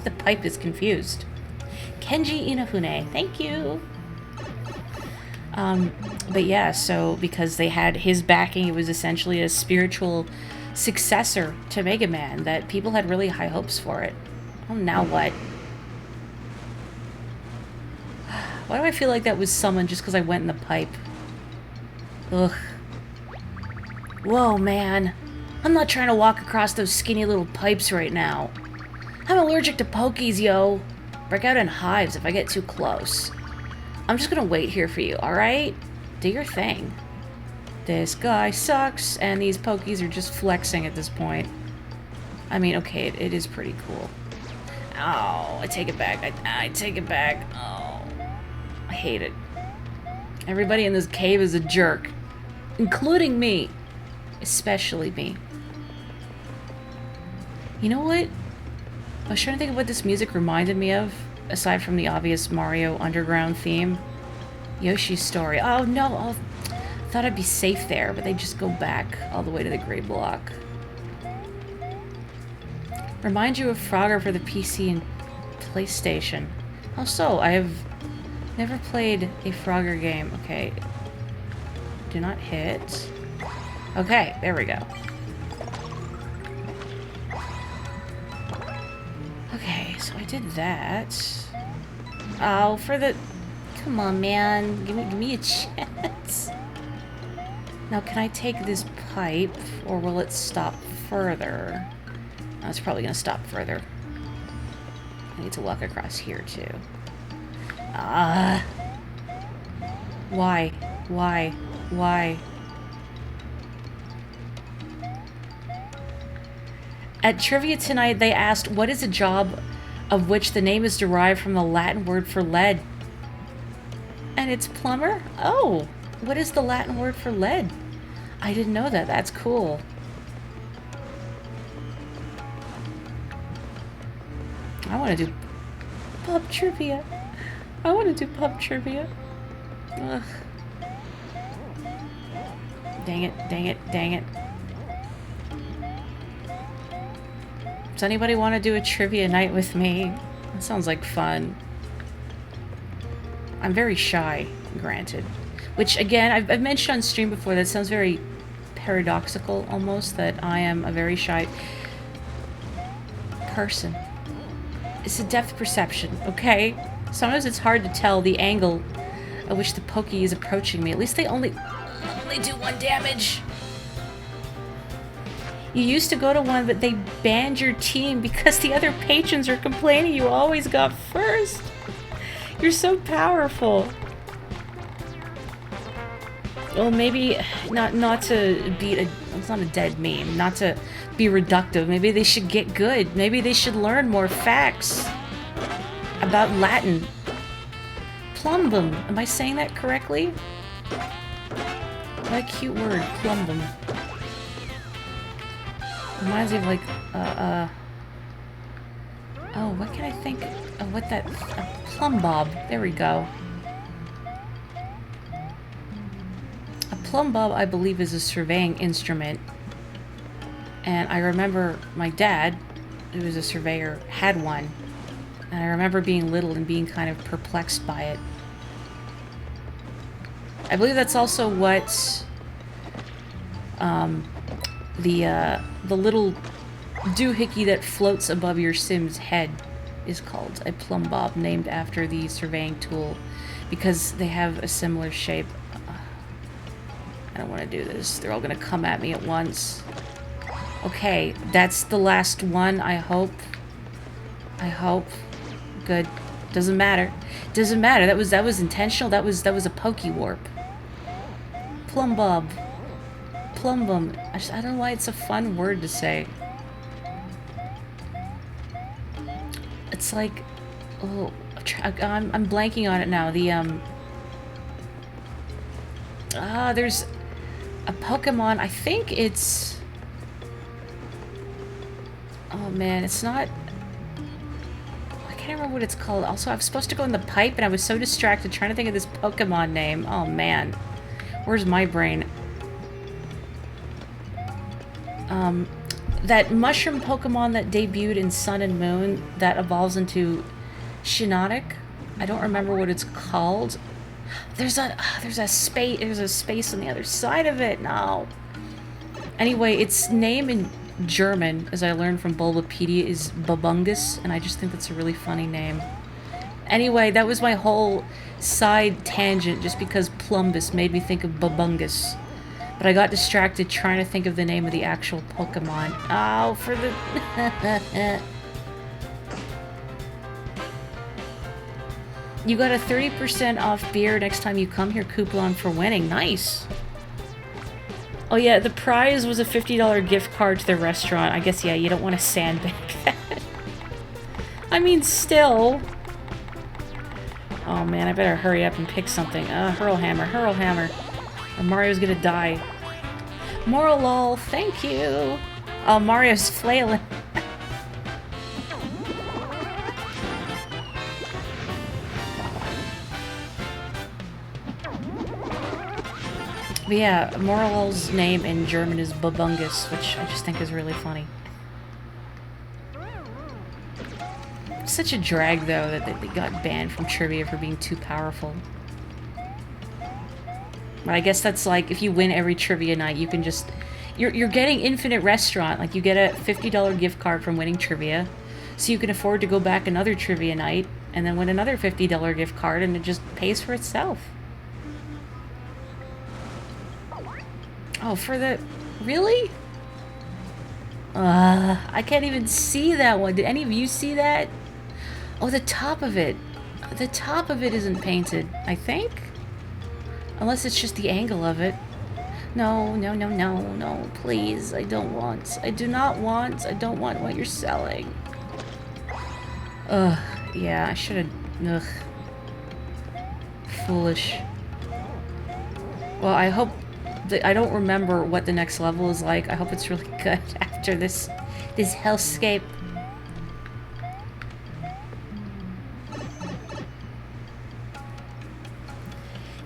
The pipe is confused. Kenji Inafune, thank you! But yeah, so because they had his backing, it was essentially a spiritual successor to Mega Man that people had really high hopes for it. Oh, now what? Why do I feel like that was summoned just because I went in the pipe? Ugh. Whoa, man. I'm not trying to walk across those skinny little pipes right now. I'm allergic to pokies, yo. Break out in hives if I get too close. I'm just gonna wait here for you, alright? Do your thing. This guy sucks, and these pokies are just flexing at this point. I mean, okay, it is pretty cool. Oh, I take it back. I take it back. Oh, I hate it. Everybody in this cave is a jerk. Including me. Especially me. You know what? I was trying to think of what this music reminded me of, aside from the obvious Mario Underground theme. Yoshi's Story. Oh, no. I thought I'd be safe there, but they just go back all the way to the gray block. Remind you of Frogger for the PC and PlayStation. How so? I have never played a Frogger game. Okay. Do not hit. Okay, there we go. Okay, so I did that. Oh, for the... Come on, man. Give me a chance. Now, can I take this pipe, or will it stop further? No, it's probably going to stop further. I need to walk across here, too. Why? Why? Why? At trivia tonight, they asked, what is a job of which the name is derived from the Latin word for lead? And it's plumber? Oh, what is the Latin word for lead? I didn't know that. That's cool. I want to do pub trivia. I want to do pub trivia. Ugh. Dang it, dang it, dang it. Does anybody want to do a trivia night with me? That sounds like fun. I'm very shy, granted. Which, again, I've mentioned on stream before, that sounds very paradoxical, almost, that I am a very shy person. It's a depth perception, okay? Sometimes it's hard to tell the angle at which the pokey is approaching me. At least they only do 1 damage. You used to go to one, but they banned your team because the other patrons are complaining you always got first. You're so powerful. Well, maybe not to beat a... It's not a dead meme. Not to be reductive. Maybe they should get good. Maybe they should learn more facts about Latin. Plumbum. Am I saying that correctly? What a cute word. Plumbum. Reminds me of, like, oh, what can I think of what that... A plumb bob. There we go. A plumb bob, I believe, is a surveying instrument. And I remember my dad, who was a surveyor, had one. And I remember being little and being kind of perplexed by it. I believe that's also what... the little doohickey that floats above your Sim's head is called a plumb bob, named after the surveying tool because they have a similar shape. I don't want to do this. They're all going to come at me at once. Okay, that's the last one, I hope. I hope. Good. Doesn't matter. Doesn't matter. That was intentional. That was a pokey warp. Plumb bob. Plumbum. I don't know why it's a fun word to say. It's like, oh, I'm blanking on it now. There's a Pokemon. I think it's. Oh man, it's not. I can't remember what it's called. Also, I was supposed to go in the pipe, and I was so distracted trying to think of this Pokemon name. Oh man, where's my brain? That mushroom Pokemon that debuted in Sun and Moon that evolves into Shiinotic. I don't remember what it's called. There's a space on the other side of it. No. Anyway, its name in German, as I learned from Bulbapedia, is Babungus, and I just think that's a really funny name. Anyway, that was my whole side tangent, just because Plumbus made me think of Babungus. But I got distracted trying to think of the name of the actual Pokemon. Oh, for the... You got a 30% off beer next time you come here coupon for winning. Nice. Oh yeah, the prize was a $50 gift card to the restaurant. I guess, yeah, you don't want to sandbag that. I mean, still. Oh man, I better hurry up and pick something. Hurl Hammer. Or Mario's gonna die. Moral lol, thank you. Oh, Mario's flailing. But yeah, Moral's name in German is Babungus, which I just think is really funny. Such a drag, though, that they got banned from trivia for being too powerful. But I guess that's like, if you win every trivia night, you can just... You're getting infinite restaurant. Like, you get a $50 gift card from winning trivia, so you can afford to go back another trivia night, and then win another $50 gift card, and it just pays for itself. Oh, for the... Really? I can't even see that one. Did any of you see that? Oh, the top of it. The top of it isn't painted, I think? Unless it's just the angle of it. No, please. I don't want. I do not want. I don't want what you're selling. Ugh, yeah, I should have... Ugh. Foolish. Well, I hope... I don't remember what the next level is like. I hope it's really good after this hellscape.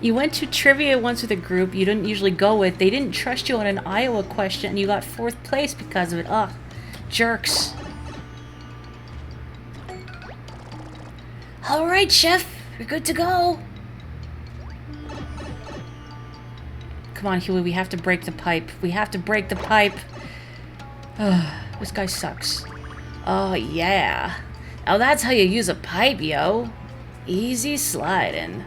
You went to trivia once with a group you didn't usually go with. They didn't trust you on an Iowa question and you got 4th place because of it. Ugh, jerks. Alright, Chef. You're good to go. Come on, Huey, we have to break the pipe. We have to break the pipe. Ugh, this guy sucks. Oh, yeah. Now that's how you use a pipe, yo. Easy sliding.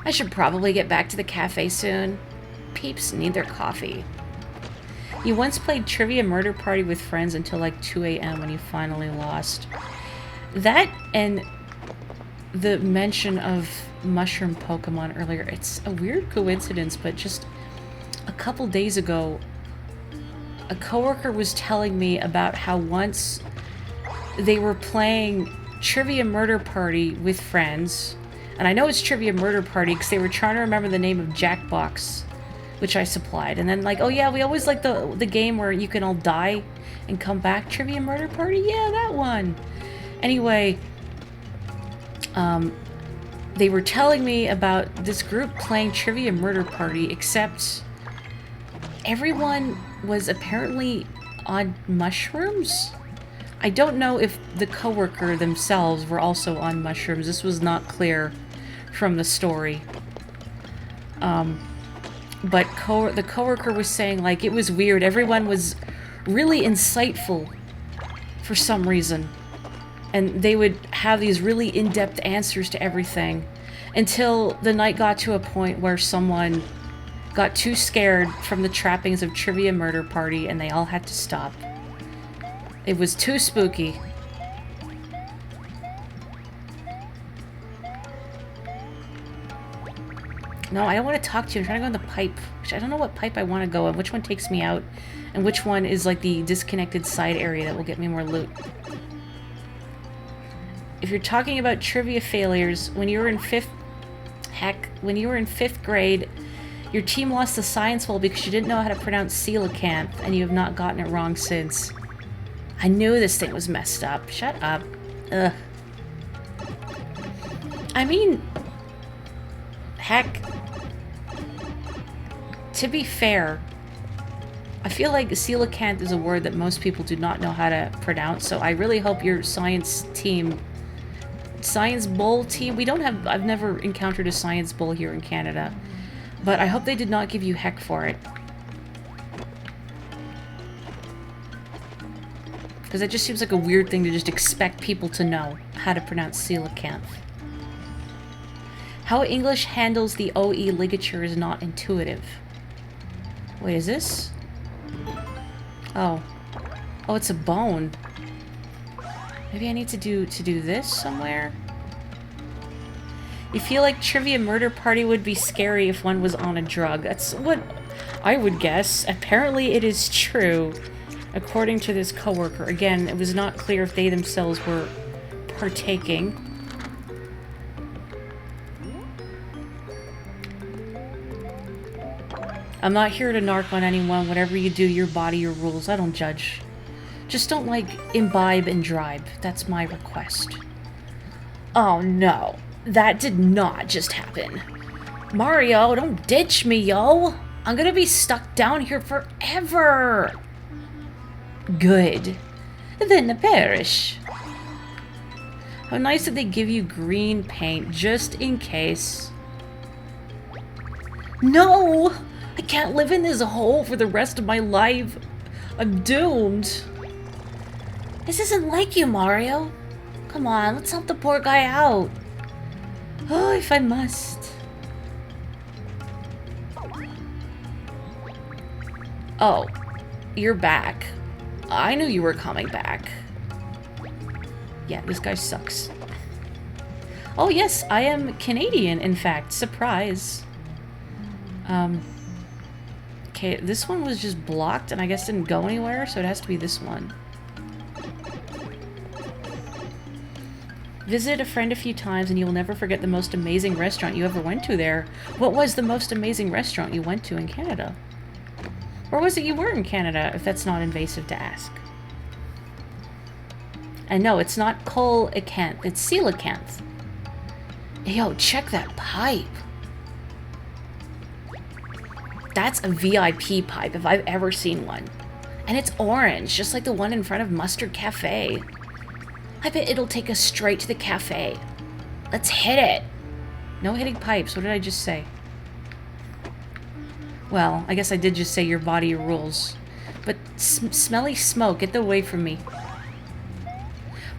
I should probably get back to the cafe soon. Peeps need their coffee. You once played Trivia Murder Party with friends until like 2 a.m. when you finally lost. That and the mention of mushroom Pokemon earlier, it's a weird coincidence, but just a couple days ago, a coworker was telling me about how once they were playing Trivia Murder Party with friends. And I know it's Trivia Murder Party because they were trying to remember the name of Jackbox, which I supplied. And then like, oh yeah, we always like the game where you can all die and come back. Trivia Murder Party? Yeah, that one. Anyway, they were telling me about this group playing Trivia Murder Party, except everyone was apparently on mushrooms. I don't know if the coworker themselves were also on mushrooms. This was not clear from the story. but the coworker was saying, like, it was weird. Everyone was really insightful for some reason. And they would have these really in-depth answers to everything until the night got to a point where someone got too scared from the trappings of Trivia Murder Party and they all had to stop. It was too spooky. No, I don't want to talk to you. I'm trying to go in the pipe. I don't know what pipe I want to go in. Which one takes me out? And which one is like the disconnected side area that will get me more loot? If you're talking about trivia failures, when you were in fifth grade, your team lost the science bowl because you didn't know how to pronounce coelacanth, and you have not gotten it wrong since. I knew this thing was messed up. Shut up. Ugh. I mean, heck, to be fair, I feel like coelacanth is a word that most people do not know how to pronounce, so I really hope your science bowl team, I've never encountered a science bowl here in Canada, but I hope they did not give you heck for it. Because it just seems like a weird thing to just expect people to know how to pronounce coelacanth. How English handles the OE ligature is not intuitive. Wait, is this? Oh. Oh, it's a bone. Maybe I need to do this somewhere? You feel like Trivia Murder Party would be scary if one was on a drug. That's what I would guess. Apparently it is true, according to this coworker. Again, it was not clear if they themselves were partaking. I'm not here to narc on anyone. Whatever you do, your body, your rules. I don't judge. Just don't, like, imbibe and drive. That's my request. Oh, no. That did not just happen. Mario, don't ditch me, yo. I'm gonna be stuck down here forever. Good. Then perish. How nice that they give you green paint, just in case. No! I can't live in this hole for the rest of my life. I'm doomed. This isn't like you, Mario. Come on, let's help the poor guy out. Oh, if I must. Oh, you're back. I knew you were coming back. Yeah, this guy sucks. Oh yes, I am Canadian, in fact. Surprise. Okay, this one was just blocked and I guess didn't go anywhere, so it has to be this one. Visit a friend a few times and you will never forget the most amazing restaurant you ever went to there. What was the most amazing restaurant you went to in Canada? Or was it you were in Canada, if that's not invasive to ask? And no, it's not coelacanth, it's coelacanth. Yo, check that pipe. That's a VIP pipe if I've ever seen one. And it's orange, just like the one in front of Mustard Cafe. I bet it'll take us straight to the cafe. Let's hit it. No hitting pipes, what did I just say? Well, I guess I did just say your body, your rules. But smelly smoke, get away from me.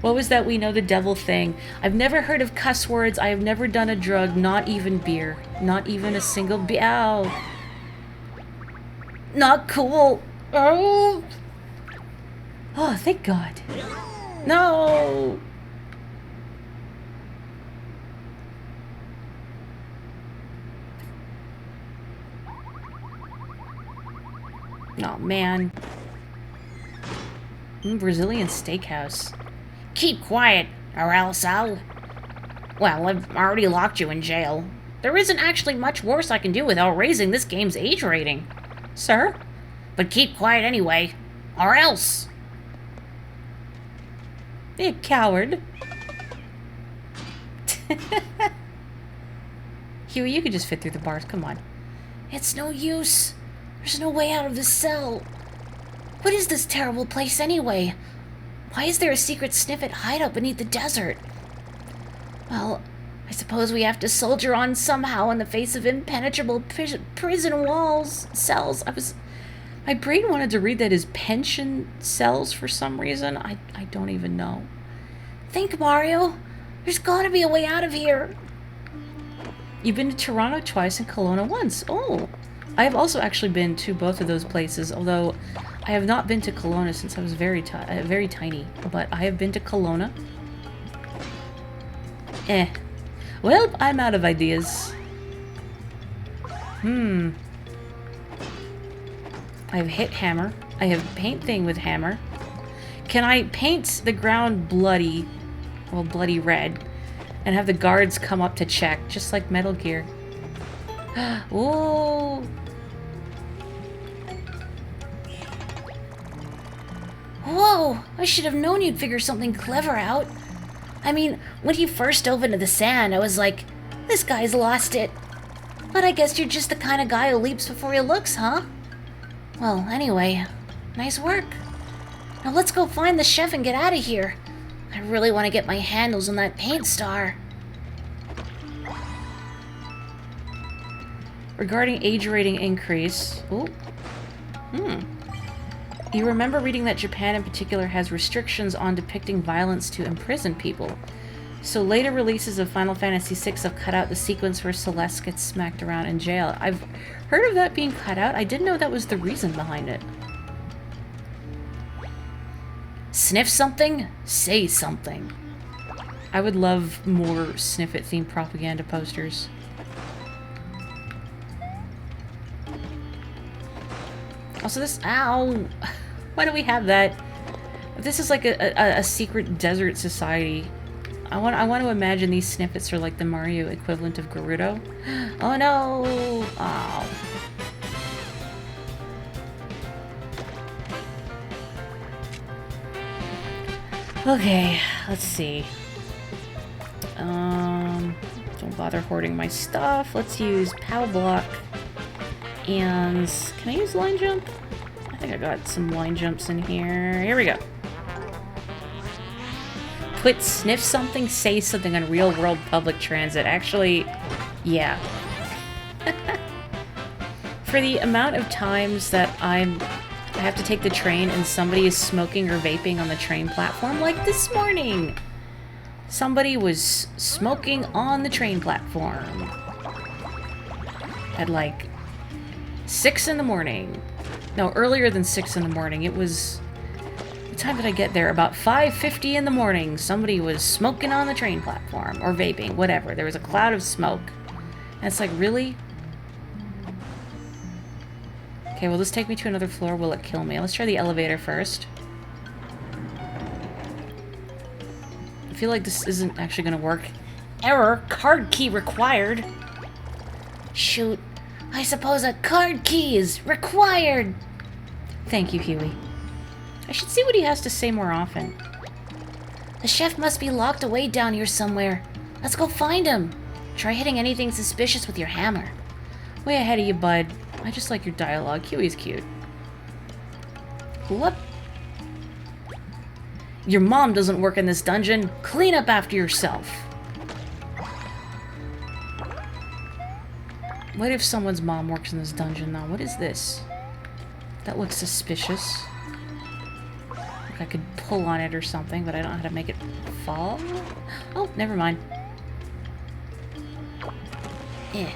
What was that we know the devil thing? I've never heard of cuss words. I have never done a drug, not even beer. Not even a single ow. Not cool. Oh. Oh, thank God. No. Oh, man. Brazilian steakhouse. Keep quiet, or else I'll... Well, I've already locked you in jail. There isn't actually much worse I can do without raising this game's age rating. Sir? But keep quiet anyway, or else. You coward. Huey, you could just fit through the bars, come on. It's no use. There's no way out of this cell. What is this terrible place anyway? Why is there a secret sniffet hideout beneath the desert? Well, I suppose we have to soldier on somehow in the face of impenetrable prison walls, cells. My brain wanted to read that as pension cells for some reason. I don't even know. Think, Mario. There's gotta be a way out of here. You've been to Toronto twice and Kelowna once. Oh. I have also actually been to both of those places, although I have not been to Kelowna since I was very tiny. But I have been to Kelowna. Well, I'm out of ideas. I have hit hammer. I have paint thing with hammer. Can I paint the ground bloody, well, bloody red, and have the guards come up to check, just like Metal Gear? Whoa! Whoa! I should have known you'd figure something clever out. I mean, when he first dove into the sand, I was like, this guy's lost it. But I guess you're just the kind of guy who leaps before he looks, huh? Well, anyway, nice work. Now let's go find the chef and get out of here. I really want to get my handles on that paint star. Regarding age rating increase... Ooh. You remember reading that Japan in particular has restrictions on depicting violence to imprisoned people. So later releases of Final Fantasy VI have cut out the sequence where Celeste gets smacked around in jail. I've heard of that being cut out. I didn't know that was the reason behind it. Sniff something? Say something. I would love more Sniff It themed propaganda posters. Also this... Ow! Why do we have that? If this is like a secret desert society, I want to imagine these snippets are like the Mario equivalent of Gerudo. Oh no! Oh. Okay, let's see. Don't bother hoarding my stuff. Let's use POW block. And can I use line jump? I think I got some line jumps in here. Here we go. Put sniff something, say something on real world public transit. Actually, yeah. For the amount of times that I have to take the train and somebody is smoking or vaping on the train platform, like this morning. Somebody was smoking on the train platform. At like 6 in the morning. No, earlier than 6 in the morning. It was... What time did I get there? About 5:50 in the morning. Somebody was smoking on the train platform. Or vaping, whatever. There was a cloud of smoke. And it's like, really? Okay, will this take me to another floor? Will it kill me? Let's try the elevator first. I feel like this isn't actually gonna work. Error! Card key required! Shoot. I suppose a card key is required. Thank you, Huey. I should see what he has to say more often. The chef must be locked away down here somewhere. Let's go find him. Try hitting anything suspicious with your hammer. Way ahead of you, bud. I just like your dialogue. Huey's cute. Whoop. Your mom doesn't work in this dungeon. Clean up after yourself. What if someone's mom works in this dungeon now? What is this? That looks suspicious. Like I could pull on it or something, but I don't know how to make it fall. Oh, never mind. Eh.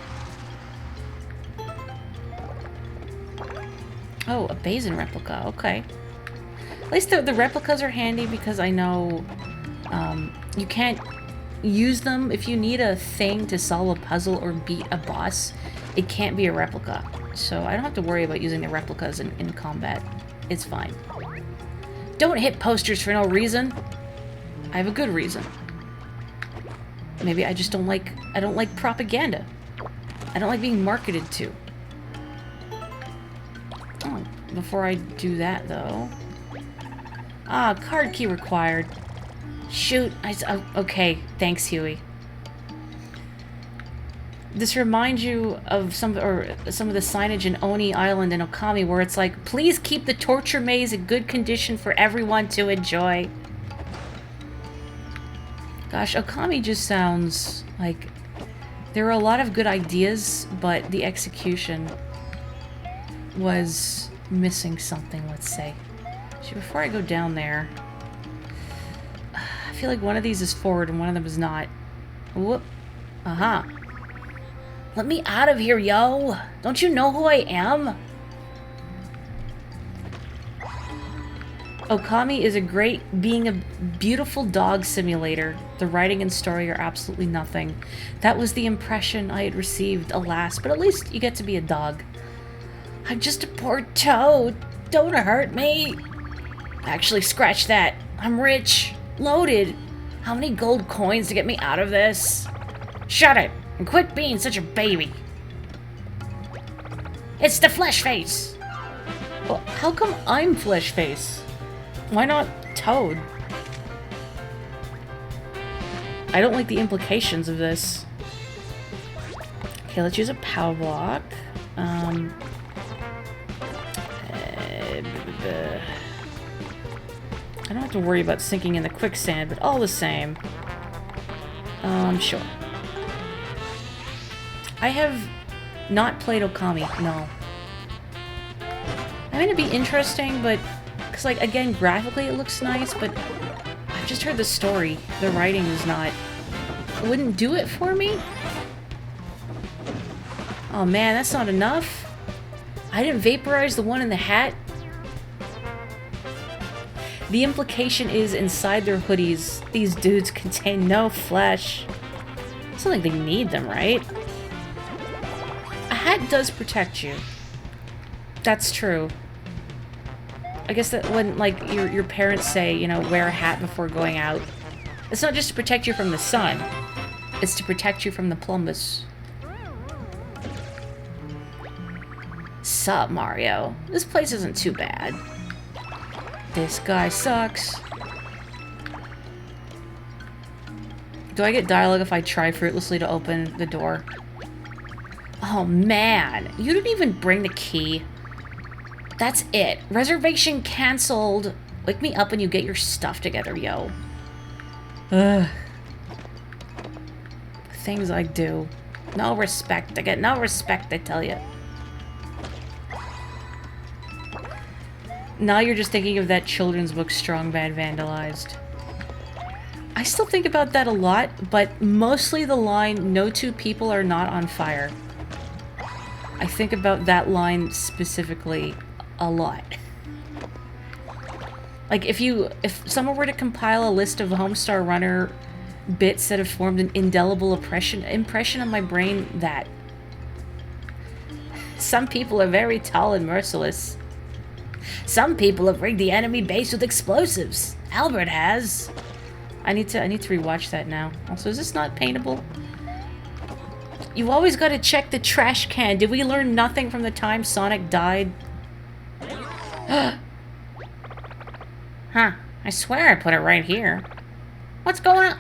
Oh, a Bazin replica. Okay. At least the replicas are handy because I know you can't use them if you need a thing to solve a puzzle or beat a boss. It can't be a replica. So I don't have to worry about using the replicas in combat. It's fine. Don't hit posters for no reason. I have a good reason. Maybe I just don't like... I don't like propaganda. I don't like being marketed to. Oh, before I do that, though... Ah, card key required. Shoot. Okay, thanks, Huey. This reminds you of some of the signage in Oni Island and Okami where it's like, please keep the torture maze in good condition for everyone to enjoy. Gosh, Okami just sounds Like, there were a lot of good ideas, but the execution was missing something, let's say. Actually, before I go down there, I feel like one of these is forward and one of them is not. Whoop. Uh-huh. Let me out of here, yo! Don't you know who I am? Okami is being a beautiful dog simulator. The writing and story are absolutely nothing. That was the impression I had received, alas, but at least you get to be a dog. I'm just a poor toad. Don't hurt me. Actually, scratch that. I'm rich. Loaded. How many gold coins to get me out of this? Shut it, and quit being such a baby. It's the flesh face. Well, how come I'm flesh face? Why not Toad? I don't like the implications of this. Okay, let's use a power block. I don't have to worry about sinking in the quicksand, but all the same. Sure. I have not played Okami, no. I mean, it'd be interesting, but... Because, like, again, graphically it looks nice, but I've just heard the story. The writing is not... It wouldn't do it for me? Oh man, that's not enough? I didn't vaporize the one in the hat? The implication is inside their hoodies, these dudes contain no flesh. It's not like they need them, right? A hat does protect you. That's true. I guess that when, like, your parents say, you know, wear a hat before going out, it's not just to protect you from the sun, it's to protect you from the plumbus. Sup, Mario? This place isn't too bad. This guy sucks. Do I get dialogue if I try fruitlessly to open the door? Oh man, you didn't even bring the key. That's it. Reservation canceled. Wake me up when you get your stuff together, yo. Ugh. Things I do. No respect. I get no respect, I tell you. Now you're just thinking of that children's book, Strong Bad Vandalized. I still think about that a lot, but mostly the line, no two people are not on fire. I think about that line specifically a lot. Like, if someone were to compile a list of Homestar Runner bits that have formed an indelible impression on my brain, that some people are very tall and merciless. Some people have rigged the enemy base with explosives. Albert has. I need to rewatch that now. Also, is this not paintable? You always gotta check the trash can. Did we learn nothing from the time Sonic died? Huh. I swear I put it right here. What's going on?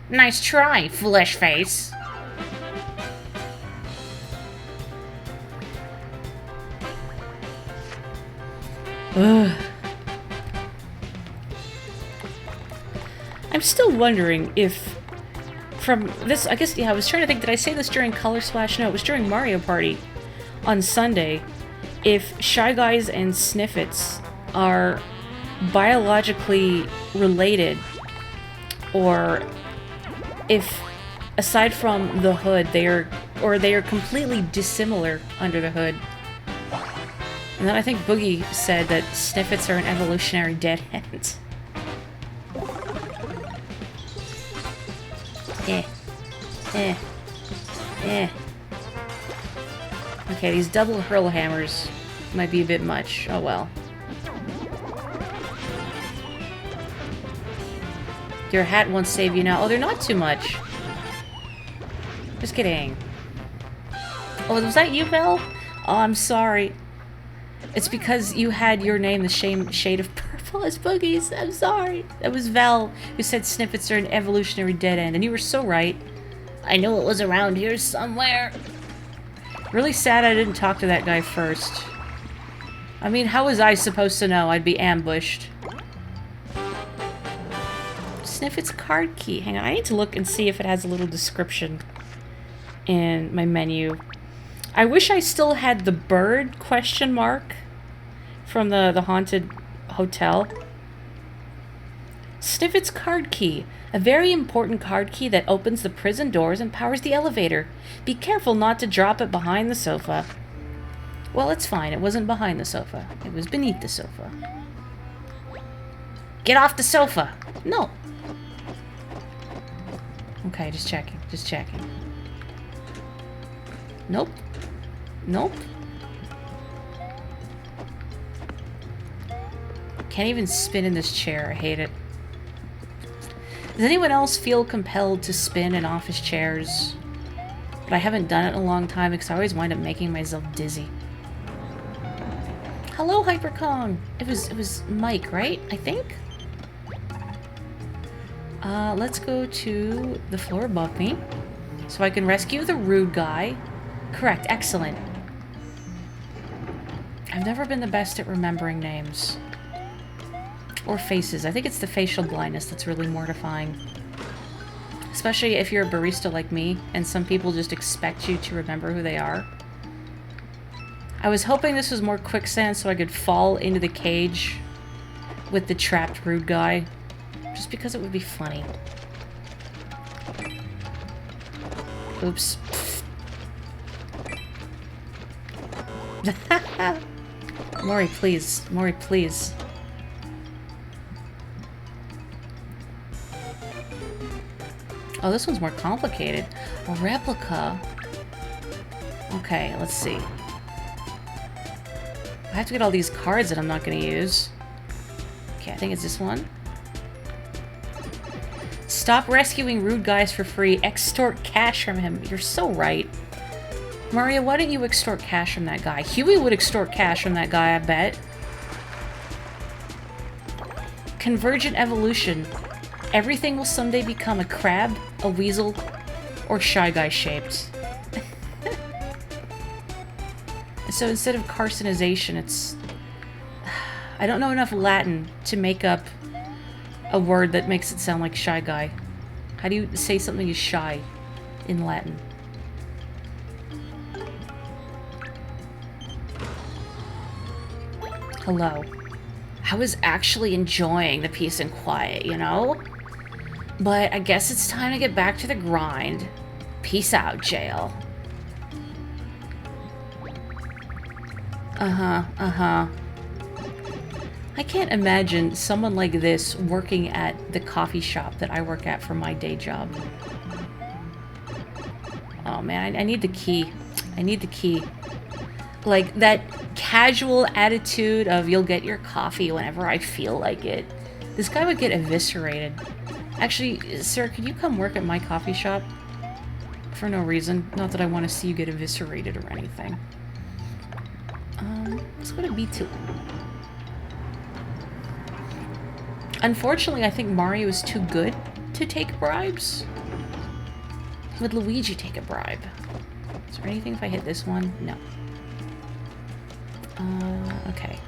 Nice try, flesh face. Ugh. I'm still wondering if from this, I guess, yeah, I was trying to think, did I say this during Color Splash? No, it was during Mario Party on Sunday. If Shy Guys and Sniffits are biologically related, or if, aside from the hood, they are completely dissimilar under the hood. And then I think Boogie said that Sniffits are an evolutionary dead end. Okay, these double hurl hammers might be a bit much. Oh well. Your hat won't save you now. Oh, they're not too much. Just kidding. Oh, was that you, Vel? Oh, I'm sorry. It's because you had your name the same shade of purple as Boogie's. I'm sorry. That was Vel who said Snippets are an evolutionary dead end, and you were so right. I knew it was around here somewhere. Really sad I didn't talk to that guy first. I mean, how was I supposed to know I'd be ambushed? Sniff its card key. Hang on, I need to look and see if it has a little description in my menu. I wish I still had the bird question mark from the haunted hotel. Sniff its card key. A very important card key that opens the prison doors and powers the elevator. Be careful not to drop it behind the sofa. Well, it's fine. It wasn't behind the sofa. It was beneath the sofa. Get off the sofa! No. Okay, just checking. Just checking. Nope. Nope. Can't even spin in this chair. I hate it. Does anyone else feel compelled to spin in office chairs? But I haven't done it in a long time because I always wind up making myself dizzy. Hello, Hypercone! It was Mike, right? I think? Let's go to the floor above me. So I can rescue the rude guy. Correct, excellent. I've never been the best at remembering names. Or faces. I think it's the facial blindness that's really mortifying. Especially if you're a barista like me, and some people just expect you to remember who they are. I was hoping this was more quicksand so I could fall into the cage with the trapped rude guy. Just because it would be funny. Oops. Morri, please. Morri, please. Oh, this one's more complicated. A replica. Okay, let's see. I have to get all these cards that I'm not going to use. Okay, I think it's this one. Stop rescuing rude guys for free. Extort cash from him. You're so right. Maria, why don't you extort cash from that guy? Huey would extort cash from that guy, I bet. Convergent evolution. Everything will someday become a crab, a weasel, or Shy Guy shaped. So instead of carcinization, it's... I don't know enough Latin to make up a word that makes it sound like Shy Guy. How do you say something is shy in Latin? Hello. I was actually enjoying the peace and quiet, you know? But I guess it's time to get back to the grind. Peace out, jail. I can't imagine someone like this working at the coffee shop that I work at for my day job. Oh man, I need the key. I need the key. Like, that casual attitude of you'll get your coffee whenever I feel like it. This guy would get eviscerated. Actually, sir, could you come work at my coffee shop? For no reason. Not that I want to see you get eviscerated or anything. Let's go to B2. Unfortunately, I think Mario is too good to take bribes. Would Luigi take a bribe? Is there anything if I hit this one? No. Okay.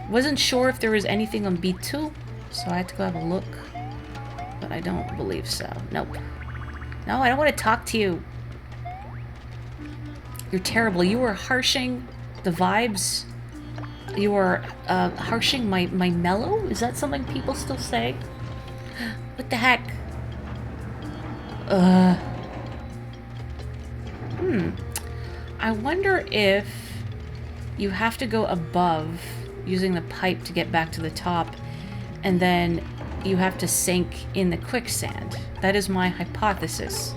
Wasn't sure if there was anything on B2, so I had to go have a look. But I don't believe so. Nope. No, I don't want to talk to you. You're terrible. You were harshing the vibes. You are harshing my mellow? Is that something people still say? What the heck? I wonder if you have to go above using the pipe to get back to the top, and then you have to sink in the quicksand. That is my hypothesis.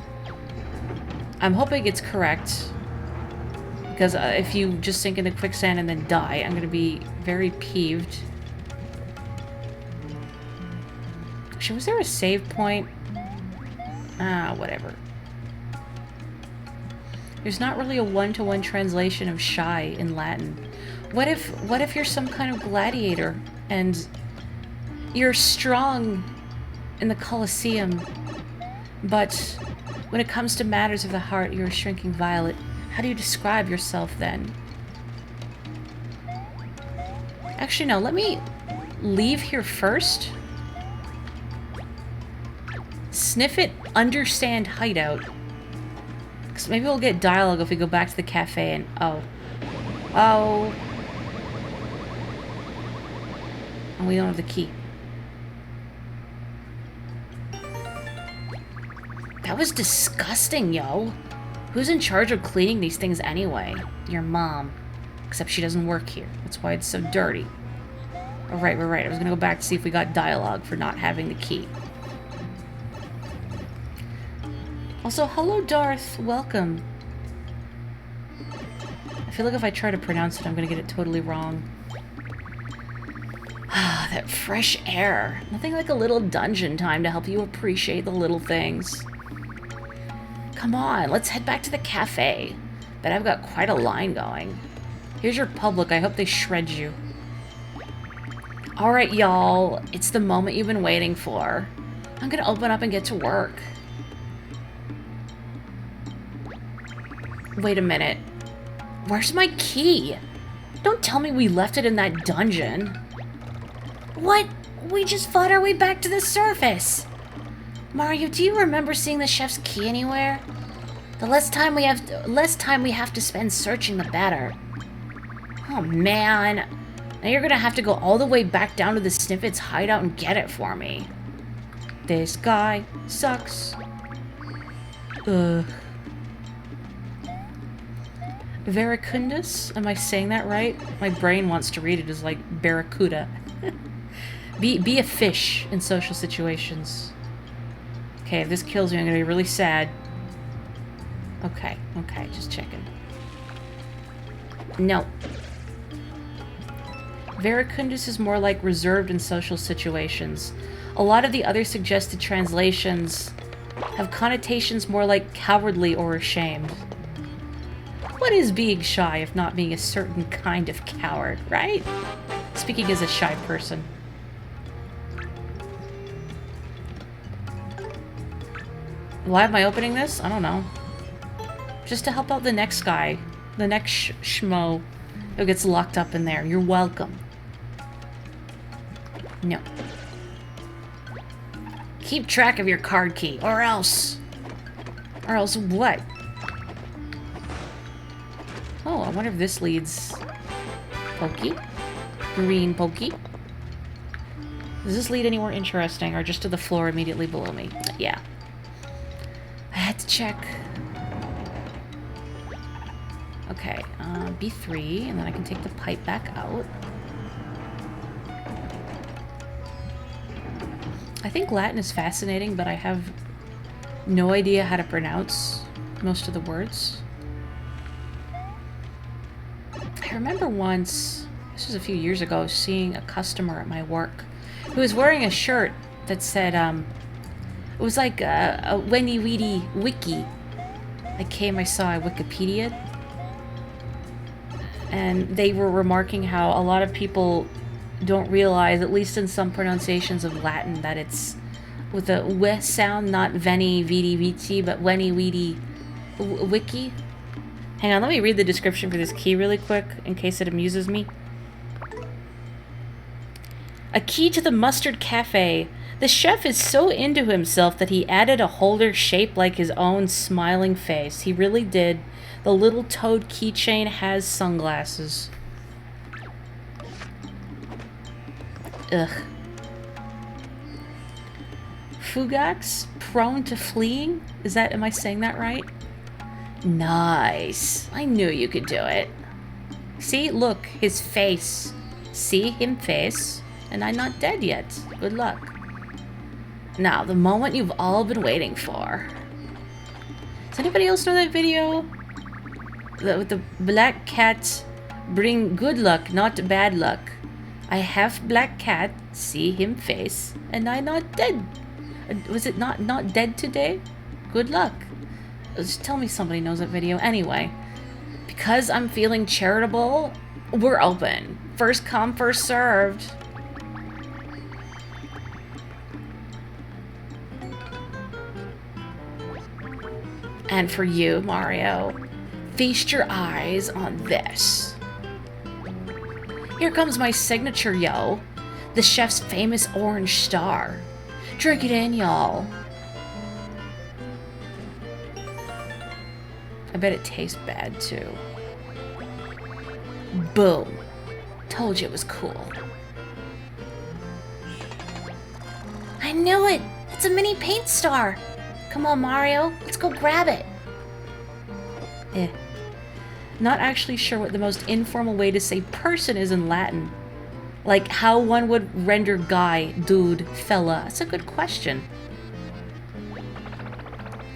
I'm hoping it's correct. Because if you just sink in the quicksand and then die, I'm going to be very peeved. Actually, was there a save point? Whatever. There's not really a one-to-one translation of shy in Latin. What if you're some kind of gladiator and you're strong in the Colosseum, but when it comes to matters of the heart, you're a shrinking violet? How do you describe yourself then? Actually, no, let me leave here first. Sniff it, understand hideout. Because maybe we'll get dialogue if we go back to the cafe and... Oh. Oh. And we don't have the key. That was disgusting, yo. Who's in charge of cleaning these things anyway? Your mom. Except she doesn't work here. That's why it's so dirty. Oh, right, we're right. I was gonna go back to see if we got dialogue for not having the key. Also, hello, Darth. Welcome. I feel like if I try to pronounce it, I'm gonna get it totally wrong. Ah, that fresh air. Nothing like a little dungeon time to help you appreciate the little things. Come on, let's head back to the cafe. Bet I've got quite a line going. Here's your public. I hope they shred you. Alright, y'all. It's the moment you've been waiting for. I'm gonna open up and get to work. Wait a minute. Where's my key? Don't tell me we left it in that dungeon. What? We just fought our way back to the surface. Mario, do you remember seeing the chef's key anywhere? The less time we have to spend searching, the better. Oh man. Now you're gonna have to go all the way back down to the Snippet's hideout and get it for me. This guy sucks. Ugh. Veracundus? Am I saying that right? My brain wants to read it as like barracuda. Be a fish in social situations. Okay, if this kills me, I'm gonna be really sad. Okay, just checking. No. Veracundus is more like reserved in social situations. A lot of the other suggested translations have connotations more like cowardly or ashamed. What is being shy if not being a certain kind of coward, right? Speaking as a shy person. Why am I opening this? I don't know. Just to help out the next guy. The next schmo who gets locked up in there. You're welcome. No. Keep track of your card key, or else. Or else what? Oh, I wonder if this leads... Pokey? Green Pokey? Does this lead anywhere interesting, or just to the floor immediately below me? Yeah. I had to check. Okay, B3, and then I can take the pipe back out. I think Latin is fascinating, but I have no idea how to pronounce most of the words. I remember once, this was a few years ago, seeing a customer at my work who was wearing a shirt that said, it was like a Wendy Weedy wiki. I saw a Wikipedia, and they were remarking how a lot of people don't realize, at least in some pronunciations of Latin, that it's with a w sound, not veni vidi vici, but weni weedy wiki. Hang on, let me read the description for this key really quick, in case it amuses me. A key to the Mustard Cafe. The chef is so into himself that he added a holder shaped like his own smiling face. He really did. The little toad keychain has sunglasses. Ugh. Fugax? Prone to fleeing? Am I saying that right? Nice. I knew you could do it. See, look, his face. See him face? And I'm not dead yet. Good luck. Now, the moment you've all been waiting for. Does anybody else know that video? With the black cat bring good luck, not bad luck. I have black cat, see him face, and I not dead. Was it not dead today? Good luck. Just tell me somebody knows that video. Anyway, because I'm feeling charitable, we're open. First come, first served. And for you, Mario, feast your eyes on this. Here comes my signature, yo. The chef's famous orange star. Drink it in, y'all. I bet it tastes bad, too. Boom. Told you it was cool. I knew it! It's a mini paint star! Come on, Mario, let's go grab it. Not actually sure what the most informal way to say person is in Latin. Like how one would render guy, dude, fella. That's a good question.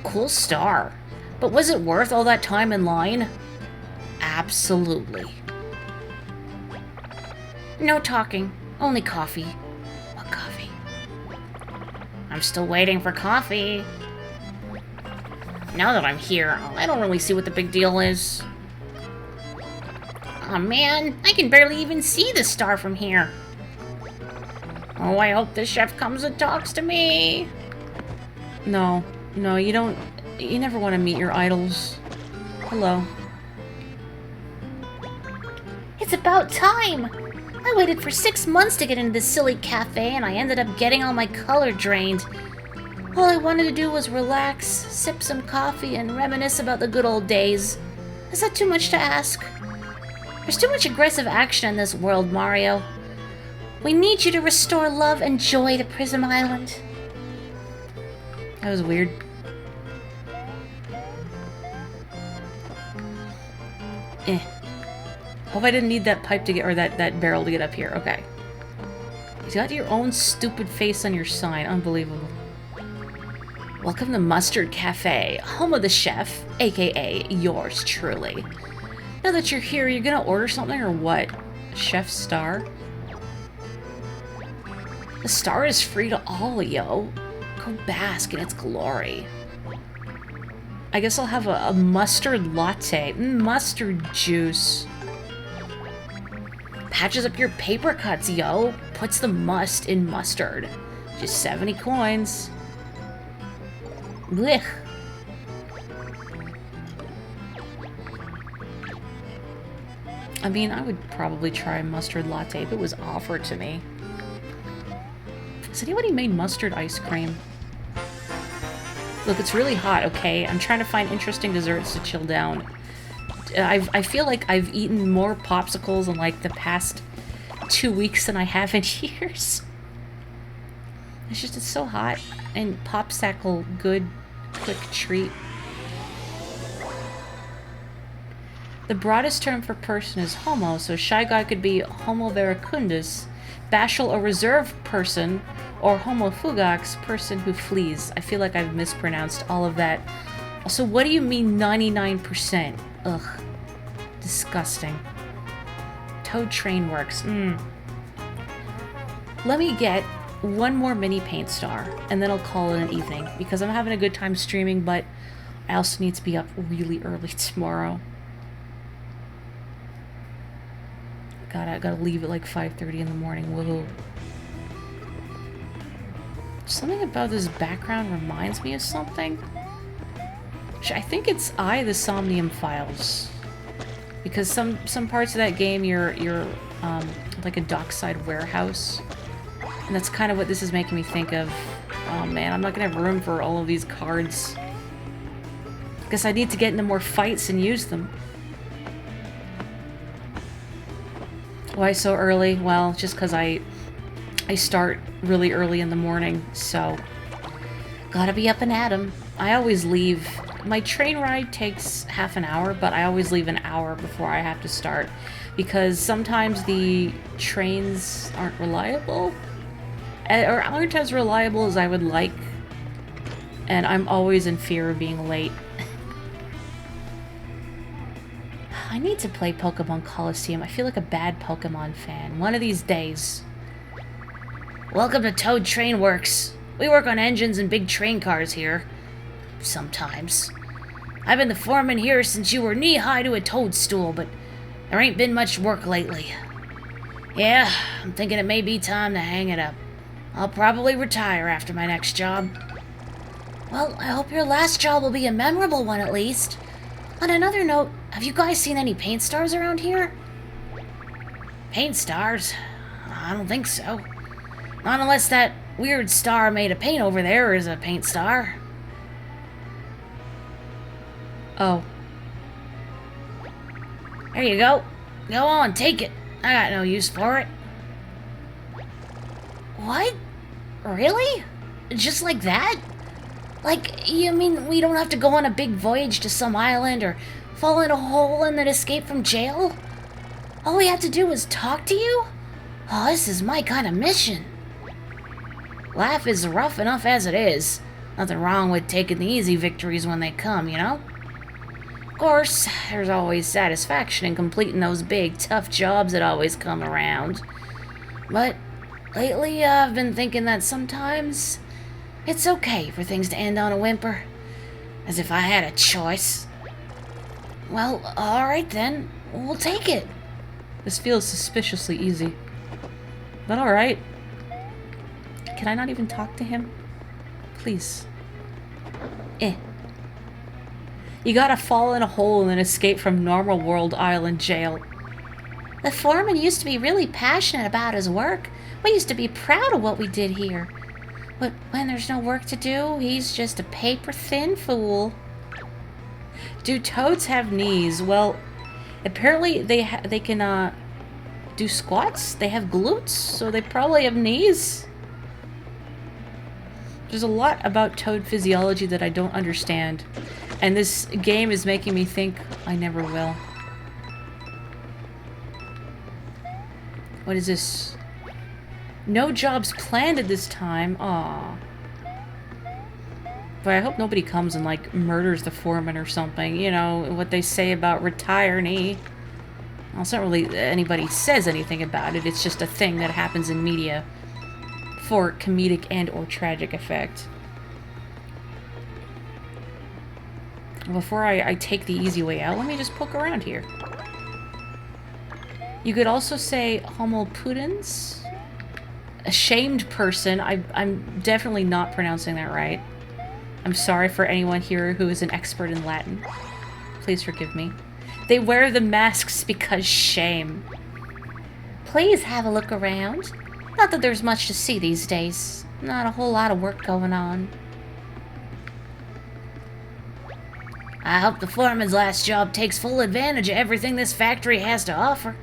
Cool star. But was it worth all that time in line? Absolutely. No talking. Only coffee. What coffee? I'm still waiting for coffee. Now that I'm here, I don't really see what the big deal is. Aw, man, I can barely even see the star from here. Oh, I hope the chef comes and talks to me. No, you don't. You never want to meet your idols. Hello. It's about time. I waited for 6 months to get into this silly cafe, and I ended up getting all my color drained. All I wanted to do was relax, sip some coffee, and reminisce about the good old days. Is that too much to ask? There's too much aggressive action in this world, Mario. We need you to restore love and joy to Prism Island. That was weird. Hope I didn't need that pipe to get, or that barrel to get up here. Okay. You got your own stupid face on your sign. Unbelievable. Welcome to Mustard Cafe, home of the chef, aka yours truly. Now that you're here, you're gonna order something or what? Chef Star? The star is free to all, yo. Go bask in its glory. I guess I'll have a mustard latte. Mustard juice. Patches up your paper cuts, yo. Puts the must in mustard. Just 70 coins. Blech. I mean, I would probably try a mustard latte if it was offered to me. Has anybody made mustard ice cream? Look, it's really hot, okay? I'm trying to find interesting desserts to chill down. I feel like I've eaten more popsicles in, like, the past 2 weeks than I have in years. It's just, it's so hot. And popsicle, good, quick treat. The broadest term for person is homo, so Shy Guy could be homo veracundus, bashful or reserved person, or homo fugax, person who flees. I feel like I've mispronounced all of that. Also, what do you mean 99%? Ugh. Disgusting. Toad Train works. Let me get one more mini paint star, and then I'll call it an evening, because I'm having a good time streaming, but I also need to be up really early tomorrow. I gotta leave at like 5:30 in the morning. Woohoo. Something about this background reminds me of something. I think it's the Somnium Files. Because some parts of that game you're like a dockside warehouse. And that's kind of what this is making me think of. Oh man, I'm not gonna have room for all of these cards. Guess I need to get into more fights and use them. Why so early? Well, just because I start really early in the morning, so gotta be up and at 'em. I always leave. My train ride takes half an hour, but I always leave an hour before I have to start, because sometimes the trains aren't reliable, or aren't as reliable as I would like, and I'm always in fear of being late. I need to play Pokemon Coliseum. I feel like a bad Pokemon fan. One of these days. Welcome to Toad Train Works. We work on engines and big train cars here. Sometimes. I've been the foreman here since you were knee-high to a toadstool, but there ain't been much work lately. Yeah, I'm thinking it may be time to hang it up. I'll probably retire after my next job. Well, I hope your last job will be a memorable one at least. On another note, have you guys seen any paint stars around here? Paint stars? I don't think so. Not unless that weird star made of paint over there is a paint star. Oh. There you go. Go on, take it. I got no use for it. What? Really? Just like that? Like, you mean we don't have to go on a big voyage to some island or fall in a hole and then escape from jail? All we have to do is talk to you? Oh, this is my kind of mission. Life is rough enough as it is. Nothing wrong with taking the easy victories when they come, you know? Of course, there's always satisfaction in completing those big, tough jobs that always come around. But lately, I've been thinking that sometimes it's okay for things to end on a whimper. As if I had a choice. Well, alright then. We'll take it. This feels suspiciously easy. But alright. Can I not even talk to him? Please. You gotta fall in a hole and then escape from normal world island jail. The foreman used to be really passionate about his work. We used to be proud of what we did here. But when there's no work to do, he's just a paper-thin fool. Do toads have knees? Well, apparently they can do squats. They have glutes, so they probably have knees. There's a lot about toad physiology that I don't understand, and this game is making me think I never will. What is this? No jobs planned at this time. Aw. But I hope nobody comes and, like, murders the foreman or something. You know, what they say about retire-knee. Well, it's not really anybody says anything about it. It's just a thing that happens in media for comedic and or tragic effect. Before I take the easy way out, let me just poke around here. You could also say homo pudens. A shamed person. I'm definitely not pronouncing that right. I'm sorry for anyone here who is an expert in Latin. Please forgive me. They wear the masks because shame. Please have a look around. Not that there's much to see these days. Not a whole lot of work going on. I hope the foreman's last job takes full advantage of everything this factory has to offer.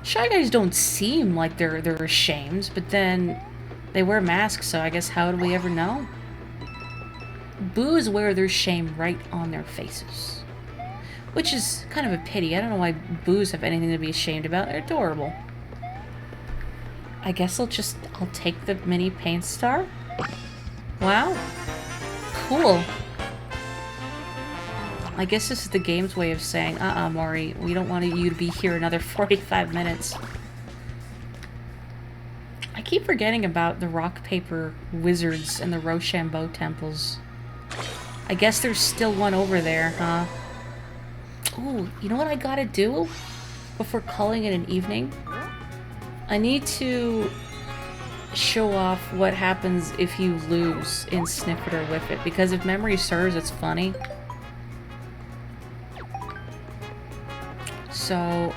Shy Guys don't seem like they're ashamed, but then they wear masks, so I guess how do we ever know? Boos wear their shame right on their faces. Which is kind of a pity. I don't know why boos have anything to be ashamed about. They're adorable. I guess I'll take the mini paint star. Wow. Cool. I guess this is the game's way of saying, Morri, we don't want you to be here another 45 minutes. I keep forgetting about the rock paper wizards and the Rochambeau temples. I guess there's still one over there, huh? Ooh, you know what I gotta do before calling it an evening? I need to show off what happens if you lose in Sniff It or Whiff It, because if memory serves, it's funny. So,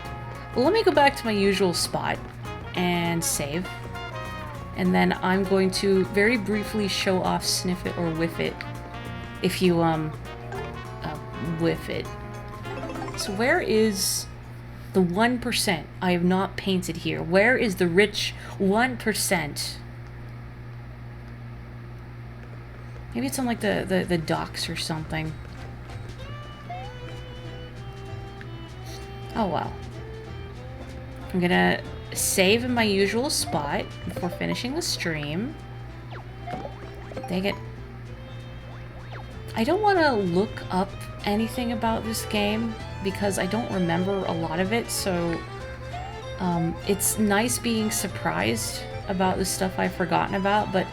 let me go back to my usual spot and save. And then I'm going to very briefly show off Sniff It or Whiff It if you, whiff it. So where is the 1% I have not painted here? Where is the rich 1%? Maybe it's on like the docks or something. Oh well. I'm gonna save in my usual spot before finishing the stream. Dang it. I don't want to look up anything about this game because I don't remember a lot of it, so it's nice being surprised about the stuff I've forgotten about, but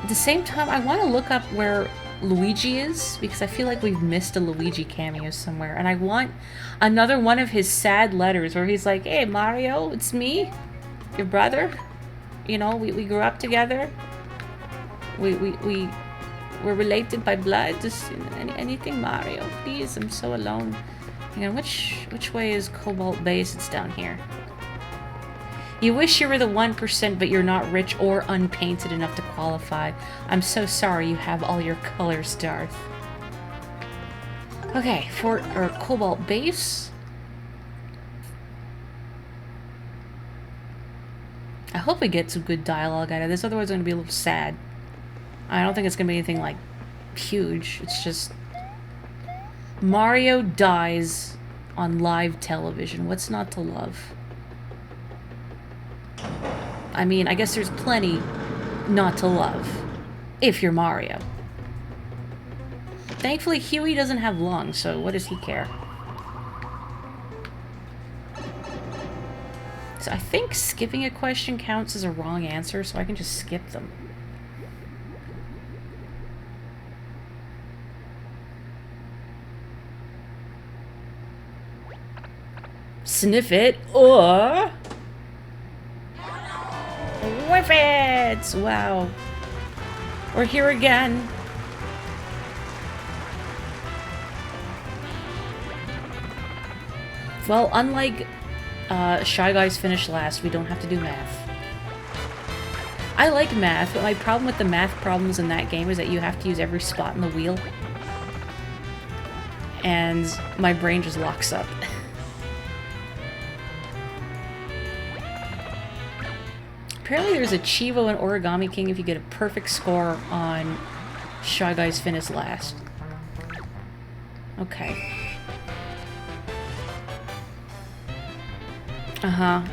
at the same time I want to look up where Luigi is, because I feel like we've missed a Luigi cameo somewhere, and I want another one of his sad letters where he's like, hey Mario, it's me, your brother, you know, we grew up together, we're related by blood, just anything Mario, please, I'm so alone. Hang on, which way is Cobalt Base? It's down here. You wish you were the 1%, but you're not rich or unpainted enough to qualify. I'm so sorry you have all your colors, Darth. Okay, Cobalt Base. I hope we get some good dialogue out of this, otherwise I'm going to be a little sad. I don't think it's going to be anything, like, huge. It's just... Mario dies on live television. What's not to love? I mean, I guess there's plenty not to love, if you're Mario. Thankfully, Huey doesn't have lungs, so what does he care? So I think skipping a question counts as a wrong answer, so I can just skip them. Sniff it, or... whiff it! Wow. We're here again. Well, unlike Shy Guys Finished Last, we don't have to do math. I like math, but my problem with the math problems in that game is that you have to use every spot in the wheel. And my brain just locks up. Apparently there's a Chivo in Origami King if you get a perfect score on Shy Guys Finished Last. Okay.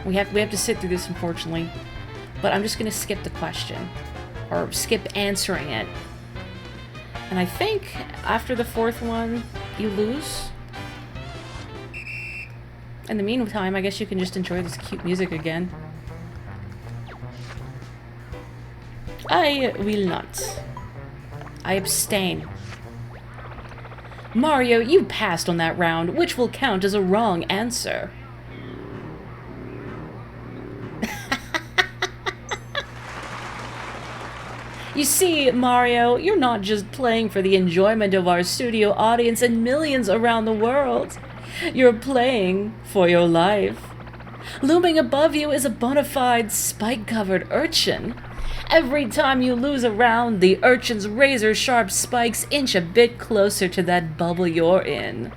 We have to sit through this, unfortunately. But I'm just gonna skip the question. Or skip answering it. And I think after the fourth one, you lose. In the meantime, I guess you can just enjoy this cute music again. I will not. I abstain. Mario, you passed on that round, which will count as a wrong answer. You see, Mario, you're not just playing for the enjoyment of our studio audience and millions around the world. You're playing for your life. Looming above you is a bona fide spike-covered urchin. Every time you lose a round, the urchin's razor-sharp spikes inch a bit closer to that bubble you're in.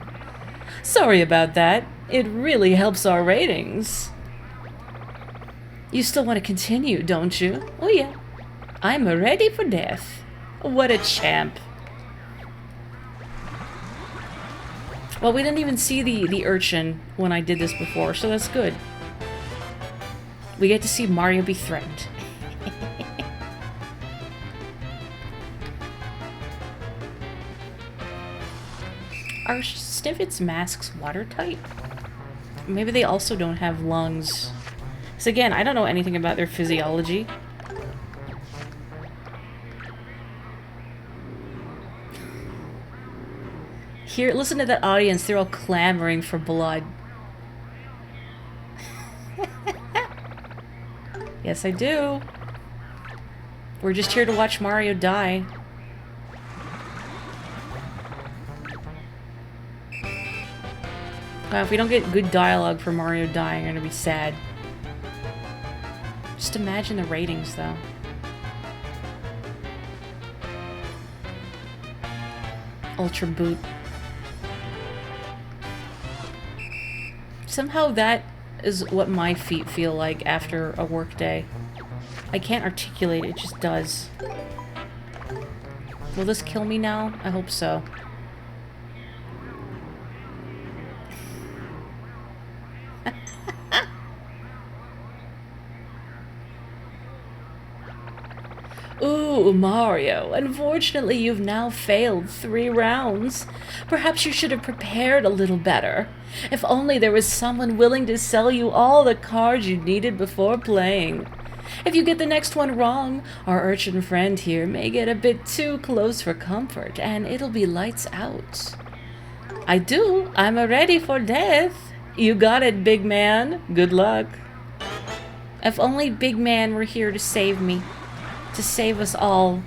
Sorry about that. It really helps our ratings. You still want to continue, don't you? Oh yeah. I'm ready for death. What a champ. Well, we didn't even see the urchin when I did this before, so that's good. We get to see Mario be threatened. Are Snivet's masks watertight? Maybe they also don't have lungs. So again, I don't know anything about their physiology. Here, listen to that audience. They're all clamoring for blood. Yes, I do. We're just here to watch Mario die. If we don't get good dialogue for Mario dying, I'm gonna be sad. Just imagine the ratings, though. Ultra Boot. Somehow that is what my feet feel like after a work day. I can't articulate it, it just does. Will this kill me now? I hope so. Ooh, Mario, unfortunately you've now failed 3 rounds. Perhaps you should have prepared a little better. If only there was someone willing to sell you all the cards you needed before playing. If you get the next one wrong, our urchin friend here may get a bit too close for comfort, and it'll be lights out. I'm ready for death. You got it, big man. Good luck. If only Big Man were here to save me. To save us all.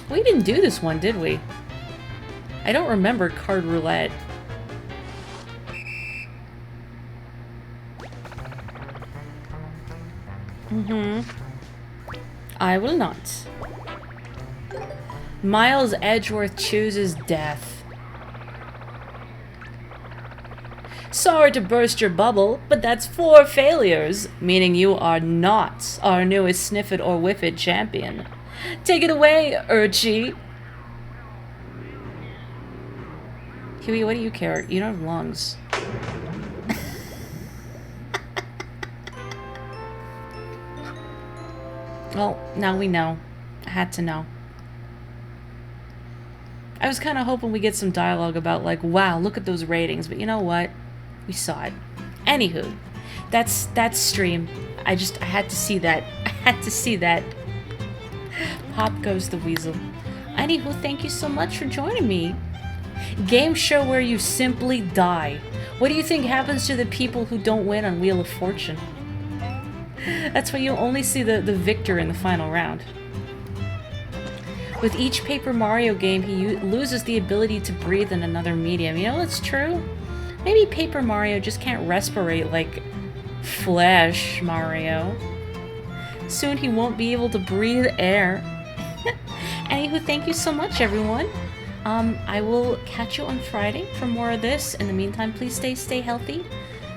We didn't do this one, did we? I don't remember card roulette. I will not. Miles Edgeworth chooses death. Sorry to burst your bubble, but that's 4 failures, meaning you are not our newest Sniff It or Whiff It champion. Take it away, Urchi. Huey, what do you care? You don't have lungs. Well, now we know. I had to know. I was kind of hoping we get some dialogue about, like, wow, look at those ratings, but you know what? We saw it. Anywho, that's stream. I had to see that. I had to see that. Pop goes the weasel. Anywho, thank you so much for joining me. Game show where you simply die. What do you think happens to the people who don't win on Wheel of Fortune? That's why you only see the victor in the final round. With each Paper Mario game, he loses the ability to breathe in another medium. You know what's true? Maybe Paper Mario just can't respirate like Flesh Mario. Soon he won't be able to breathe air. Anywho, thank you so much, everyone. I will catch you on Friday for more of this. In the meantime, please stay healthy.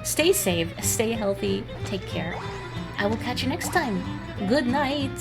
Stay safe, stay healthy, take care. I will catch you next time. Good night.